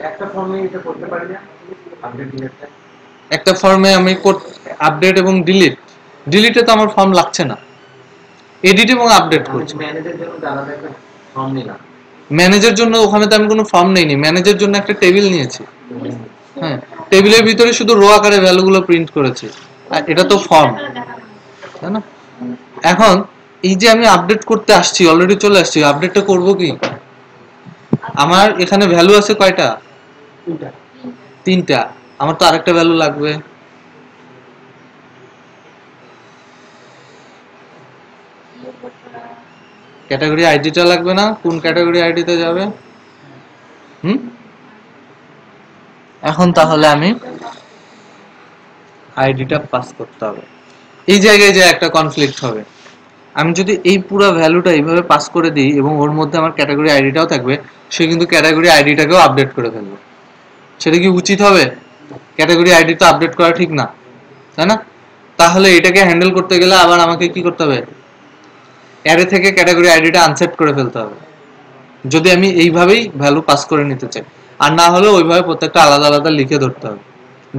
একটা ফর্মে এটা করতে পারি না, আপডেট ডিলিটটা একটা ফর্মে আমি আপডেট এবং ডিলিটে তো আমার ফর্ম লাগছে না, এডিট এবং আপডেট করছি। ম্যানেজের জন্য আলাদা একটা ফর্ম নিলাম, ম্যানেজের জন্য ওখানে তো আমি কোনো ফর্ম নেইনি, ম্যানেজের জন্য একটা টেবিল নিয়েছি। হ্যাঁ, টেবিলের ভিতরে শুধু রো আকারে ভ্যালুগুলো প্রিন্ট করেছি, আর এটা তো ফর্ম, তাই না? এখন এই যে আমি আপডেট করতে আসছি, অলরেডি চলে আসছি, আপডেটটা করব কি, আমার এখানে ভ্যালু আছে কয়টা, 3টা, আমার তো আরেকটা ভ্যালু লাগবে। ক্যাটাগরি আইডিটা লাগবে না, কোন ক্যাটাগরি আইডিতে যাবে? এখন তাহলে আমি আইডিটা পাস করতে হবে, এই জায়গায় যে একটা কনফ্লিক্ট হবে। আমি যদি এই পুরো ভ্যালুটা এইভাবে পাস করে দিই এবং ওর মধ্যে আমার ক্যাটাগরি আইডিটাও থাকবে, সে কিন্তু ক্যাটাগরি আইডিটাকেও আপডেট করে ফেলবে, সেটা কি উচিত হবে? ক্যাটাগরি আইডি তো আপডেট করা ঠিক না, তাই না? তাহলে এটাকে হ্যান্ডেল করতে গেলে আবার আমাকে কি করতে হবে, অ্যারে থেকে ক্যাটাগরি আইডিটা আনসেট করে ফেলতে হবে, যদি আমি এইভাবেই ভ্যালু পাস করে নিতে চাই। আর না হলে ওইভাবে প্রত্যেকটা আলাদা আলাদা লিখে ধরতে হবে।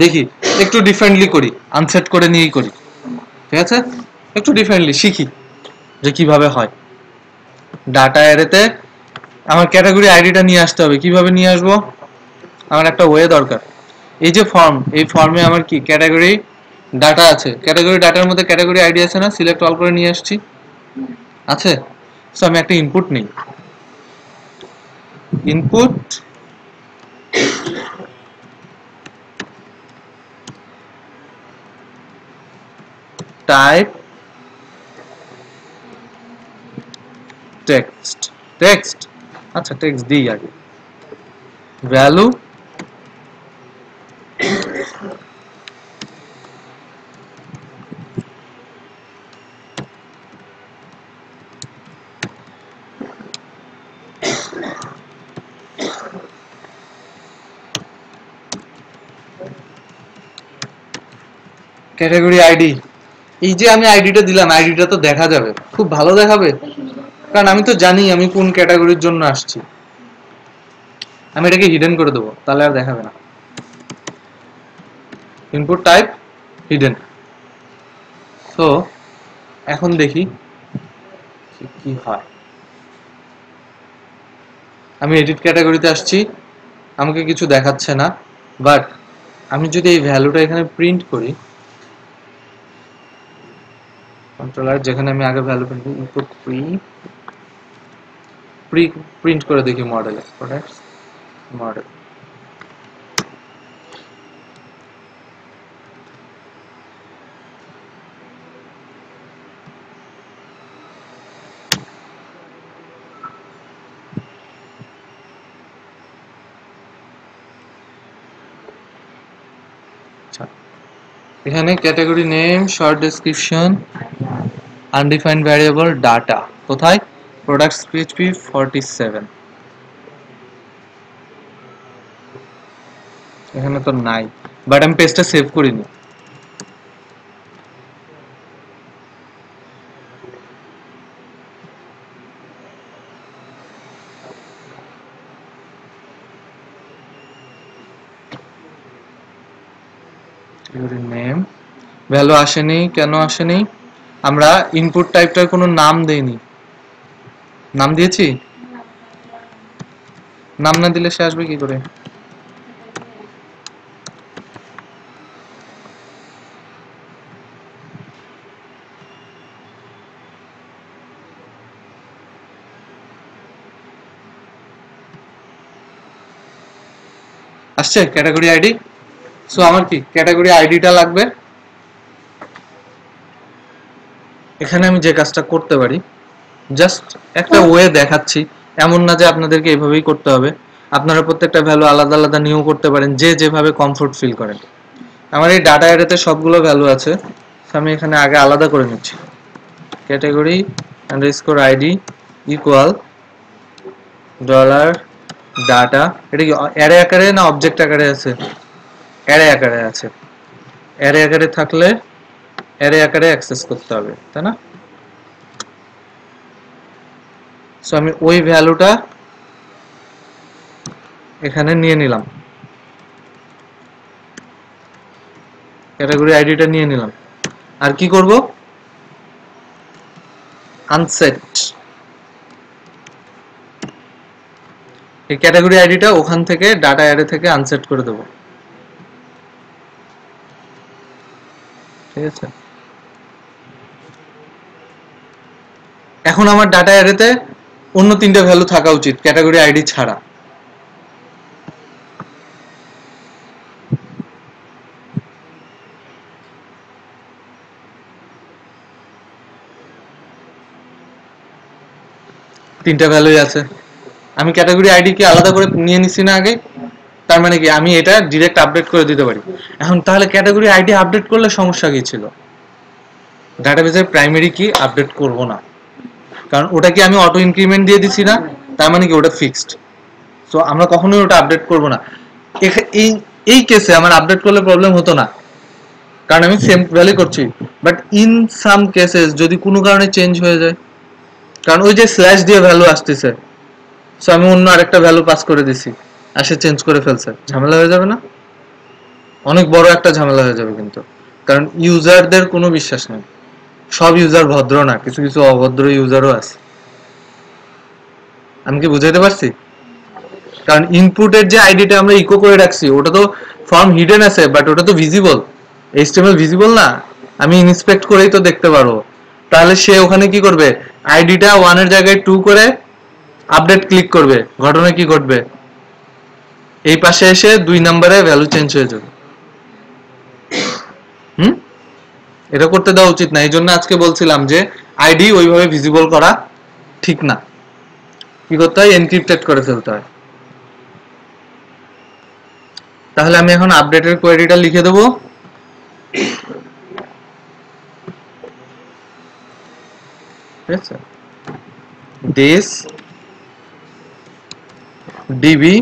দেখি একটু ডিফারেন্টলি করি, আনসেট করে নিয়েই করি, ঠিক আছে? একটু ডিফারেন্টলি শিখি যে কিভাবে হয়। ডাটা অ্যারেতে আমার ক্যাটাগরি আইডিটা নিয়ে আসতে হবে। কিভাবে নিয়ে আসবো? আমার একটা ওয়ে দরকার। এই যে ফর্ম, এই ফর্মে আমার কি ক্যাটাগরি ডাটা আছে, ক্যাটাগরি ডাটার মধ্যে ক্যাটাগরি আইডি আছে না, সিলেক্ট অল করে নিয়ে আসছি, আছে। সো আমি একটা ইনপুট নিই, ইনপুট টাইপ টেক্সট, টেক্সট, আচ্ছা টেক্সট দিই আগে, ভ্যালু ক্যাটাগরি আইডি। এই যে আমি আইডিটা দিলাম, আইডিটা তো দেখা যাবে, খুব ভালো দেখাবে, কারণ আমি তো জানি আমি কোন ক্যাটাগরির জন্য আসছি। আমি এটাকে হিডেন করে দেবো, তাহলে আর দেখাবে না। Input type hidden. সো এখন দেখি কি হয়। আমি এডিট ক্যাটাগরিতে আসছি, আমাকে কিছু দেখাচ্ছে না, বাট আমি যদি এই ভ্যালুটা এখানে প্রিন্ট করি, কন্ট্রোলার যেখানে আমি আগে ভ্যালু ইনপুট প্রিন্ট করে দেখি মডেলে, প্রোডাক্টস মডেল। এখানে category name, short description, undefined variable, data কোথায়? প্রোডাক্টস পিএইচপি 47, এখানে তো নাই, বাট আমি পেজটা সেভ করিনি। নেম ভ্যালু আসেনি, কেন আসেনি? আমরা ইনপুট টাইপটার কোনো নাম দেইনি। নাম দিয়েছি? নাম না দিলে সে আসবে কি করে? আসছে ক্যাটাগরি আইডি। সো আমার কি ক্যাটাগরি আইডিটা লাগবে। এখানে আমি যে কাজটা করতে পারি, জাস্ট একটা ওয়ে দেখাচ্ছি, এমন না যে আপনাদেরকে এভাবেই করতে হবে। আপনারা প্রত্যেকটা ভ্যালু আলাদা আলাদা নিয়েও করতে পারেন, যে যেভাবে কমফোর্ট ফিল করেন। আমার এই ডাটা অ্যারেতে সবগুলো ভ্যালু আছে, আমি এখানে আগে আলাদা করে নিচ্ছি। Category underscore ID equal dollar data. এটা কি অ্যারে আকারে না অবজেক্ট আকারে আছে? অ্যারে আকারে আছে। অ্যারে আকারে থাকলে অ্যারে আকারে অ্যাক্সেস করতে হবে, তাই না? সো আমি ওই ভ্যালুটা এখানে নিয়ে নিলাম, ক্যাটাগরি আইডিটা নিয়ে নিলাম। আর কি করব? আনসেট। এই ক্যাটাগরি আইডিটা ওখান থেকে ডাটা অ্যারে থেকে আনসেট করে দেব, ঠিক আছে? এখন আমার ডাটা অ্যারেতে অন্য তিনটা ভ্যালু থাকা উচিত ক্যাটাগরি আইডি ছাড়া। তিনটা ভ্যালুই আছে। আমি ক্যাটাগরি আইডি কি আলাদা করে নিয়ে নিছি না আগে? তার মানে কি আমি এটা ডিরেক্ট আপডেট করে দিতে পারি। এখন তাহলে ক্যাটাগরি আইডি আপডেট করলে সমস্যা কি ছিল? ডাটাবেসের প্রাইমারি কি আপডেট করব না, কারণ ওটা কি আমি অটো ইনক্রিমেন্ট দিয়ে দিছি না, তার মানে কি ওটা ফিক্সড। সো আমরা কখনোই ওটা আপডেট করব না। এই এই কেসে আমার আপডেট করলে প্রবলেম হতো না, কারণ আমি সেম ভ্যালু করছি। বাট ইন সাম কেসেস যদি কোনো কারণে চেঞ্জ হয়ে যায়, কারণ ওই যে স্ল্যাশ দিয়ে ভ্যালু আসতেছে, সো আমি অন্য আরেকটা ভ্যালু পাস করে দিছি আর সে চেঞ্জ করে ফেলছে, ঝামেলা হয়ে যাবে না? অনেক বড় একটা ঝামেলা হয়ে যাবে কিন্তু, কারণ ইউজারদের কোনো বিশ্বাস নেই, সব ইউজার ভদ্র না, কিছু কিছু অভদ্র ইউজারও আছে। আমি কি বুঝাইতে পারছি? কারণ ইনপুটের যে আইডিটা আমরা ইকো করে রাখছি ওটা তো ফর্ম হিডেন আছে, বাট ওটা তো ভিজিবল, এইচটিএমএল ভিজিবল না, আমি ইন্সপেক্ট করেই তো দেখতে পারবো। তাহলে সে ওখানে কি করবে, আইডিটা 1 এর জায়গায় 2 করে আপডেট ক্লিক করবে, ঘটনা কি ঘটবে, এই পাশে এসে 2 নম্বরে ভ্যালু চেঞ্জ হয়ে যাবে। এটা করতে দেওয়া উচিত না, এই জন্য আজকে বলছিলাম যে আইডি ওইভাবে ভিজিবল করা ঠিক না, কি করতে হয়, এনক্রিপ্টেড করে ফেলতে হয়। তাহলে আমি এখন আপডেটের কোয়েরিটা লিখে দেবো। ঠিক আছে, দিস ডিবি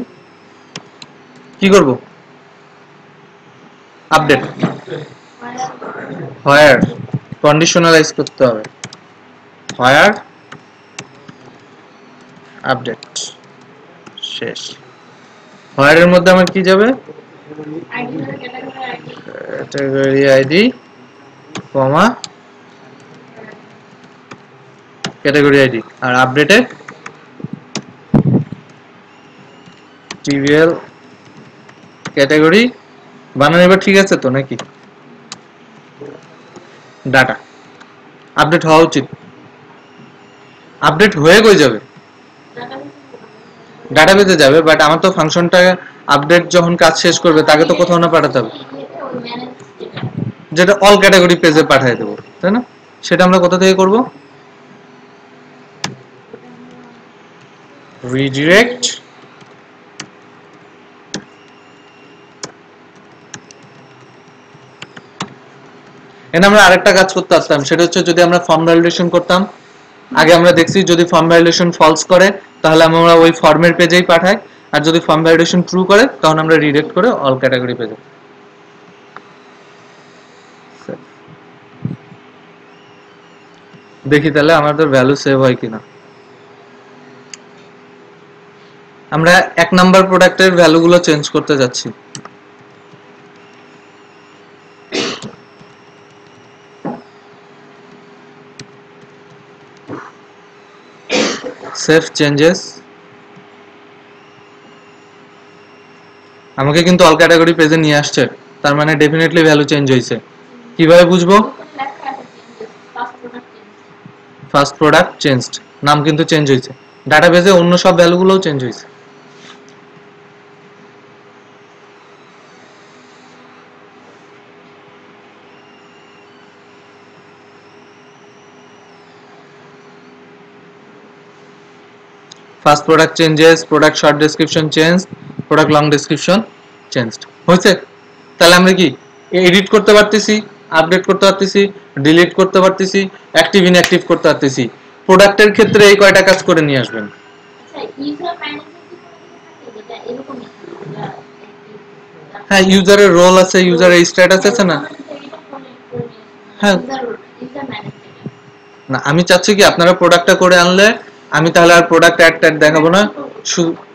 কি করব, আপডেট, হোয়ার কন্ডিশনালাইজ করতে হবে, হোয়ার আপডেট, শেষ। হোয়ার এর মধ্যে আমার কি যাবে, category ID comma category ID, আর আপডেটে টিভিএল ক্যাটাগরি। বানান এবার ঠিক আছে তো নাকি? ডাটা আপডেট হওয়া উচিত, আপডেট হয়ে কই যাবে, ডাটাবেসে যাবে, বাট আমার তো ফাংশনটা আপডেট যখন কাজ শেষ করবে তাকে তো কোথাও না পাঠাতে হবে, যেটা অল ক্যাটাগরি পেজে পাঠিয়ে দেবো, তাই না? সেটা আমরা কোথা থেকে করব, রিডিরেক্ট এখানে আমরা আরেকটা কাজ করতে আসতাম, সেটা হচ্ছে যদি আমরা ফর্ম ভ্যালিডেশন করতাম, আগে আমরা দেখছি যদি ফর্ম ভ্যালিডেশন ফলস করে তাহলে আমরা ওই ফর্মের পেজেই পাঠাই, আর যদি ফর্ম ভ্যালিডেশন ট্রু করে তখন আমরা রিডিরেক্ট করে অল ক্যাটাগরি পেজে। দেখি তাহলে আমাদের ভ্যালু সেভ হয় কিনা। আমরা 1 নাম্বার প্রোডাক্টের ভ্যালুগুলো চেঞ্জ করতে যাচ্ছি। সেভ চেঞ্জেস, আমাকে কিন্তু অল ক্যাটাগরি পেজে নিয়ে আসছে, তার মানে ডেফিনেটলি ভ্যালু চেঞ্জ হয়েছে। কিভাবে বুঝবো, ফার্স্ট প্রোডাক্ট চেঞ্জড, নাম কিন্তু চেঞ্জ হয়েছে, ডাটাবেজে অন্য সব ভ্যালুগুলোও চেঞ্জ হয়েছে। First product changes, product short description change, product long description changed হয়েছে। তাহলে আমরা কি এডিট করতে পারতেছি, আপডেট করতে পারতেছি, ডিলিট করতে পারতেছি, অ্যাক্টিভ ইনঅ্যাক্টিভ করতে পারতেছি। প্রোডাক্টের ক্ষেত্রে এই কয়টা কাজ করে নিয়ে আসবেন। হ্যাঁ, ইউজারের রোল আছে, ইউজারের স্ট্যাটাস আছে না। হ্যাঁ, না আমি চাচ্ছি কি আপনারা প্রোডাক্টটা করে আনলে আমি তাহলে আর প্রোডাক্ট অ্যাড দেখাবো না,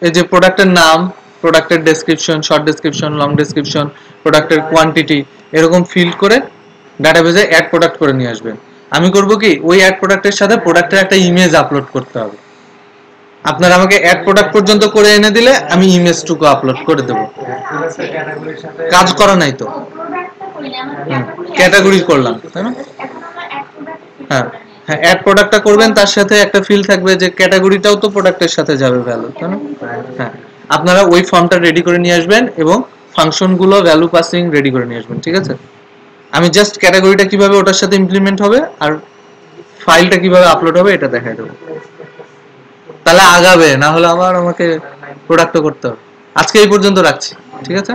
এই যে প্রোডাক্টের নাম, প্রোডাক্টের description, short description, long description, প্রোডাক্টের কোয়ান্টিটি এরকম ফিল্ড করে ডাটাবেজে অ্যাড প্রোডাক্ট করে নিয়ে আসবেন। আমি করব কি ওই অ্যাড প্রোডাক্টের সাথে প্রোডাক্টের একটা ইমেজ আপলোড করতে হবে। আপনারা আমাকে অ্যাড প্রোডাক্ট পর্যন্ত করে এনে দিলে আমি ইমেজটুকু আপলোড করে দেব। কাজ করা নাই তো, ক্যাটাগরি করলাম, তাই না? হ্যাঁ হ্যাঁ, অ্যাড প্রোডাক্টটা করবেন, তার সাথে একটা ফিল্ড থাকবে যে ক্যাটাগরিটাও তো প্রোডাক্টের সাথে যাবে ভ্যালু, তাই না? হ্যাঁ, আপনারা ওই ফর্মটা রেডি করে নিয়ে আসবেন এবং ফাংশনগুলো ভ্যালু পাসিং রেডি করে নিয়ে আসবেন, ঠিক আছে? আমি জাস্ট ক্যাটাগরিটা কিভাবে ওটার সাথে ইমপ্লিমেন্ট হবে আর ফাইলটা কিভাবে আপলোড হবে এটা দেখাই দেবো, তাহলে আগাবে, না হলে আবার আমাকে প্রোডাক্টও করতে হবে। আজকে এই পর্যন্ত রাখছি, ঠিক আছে?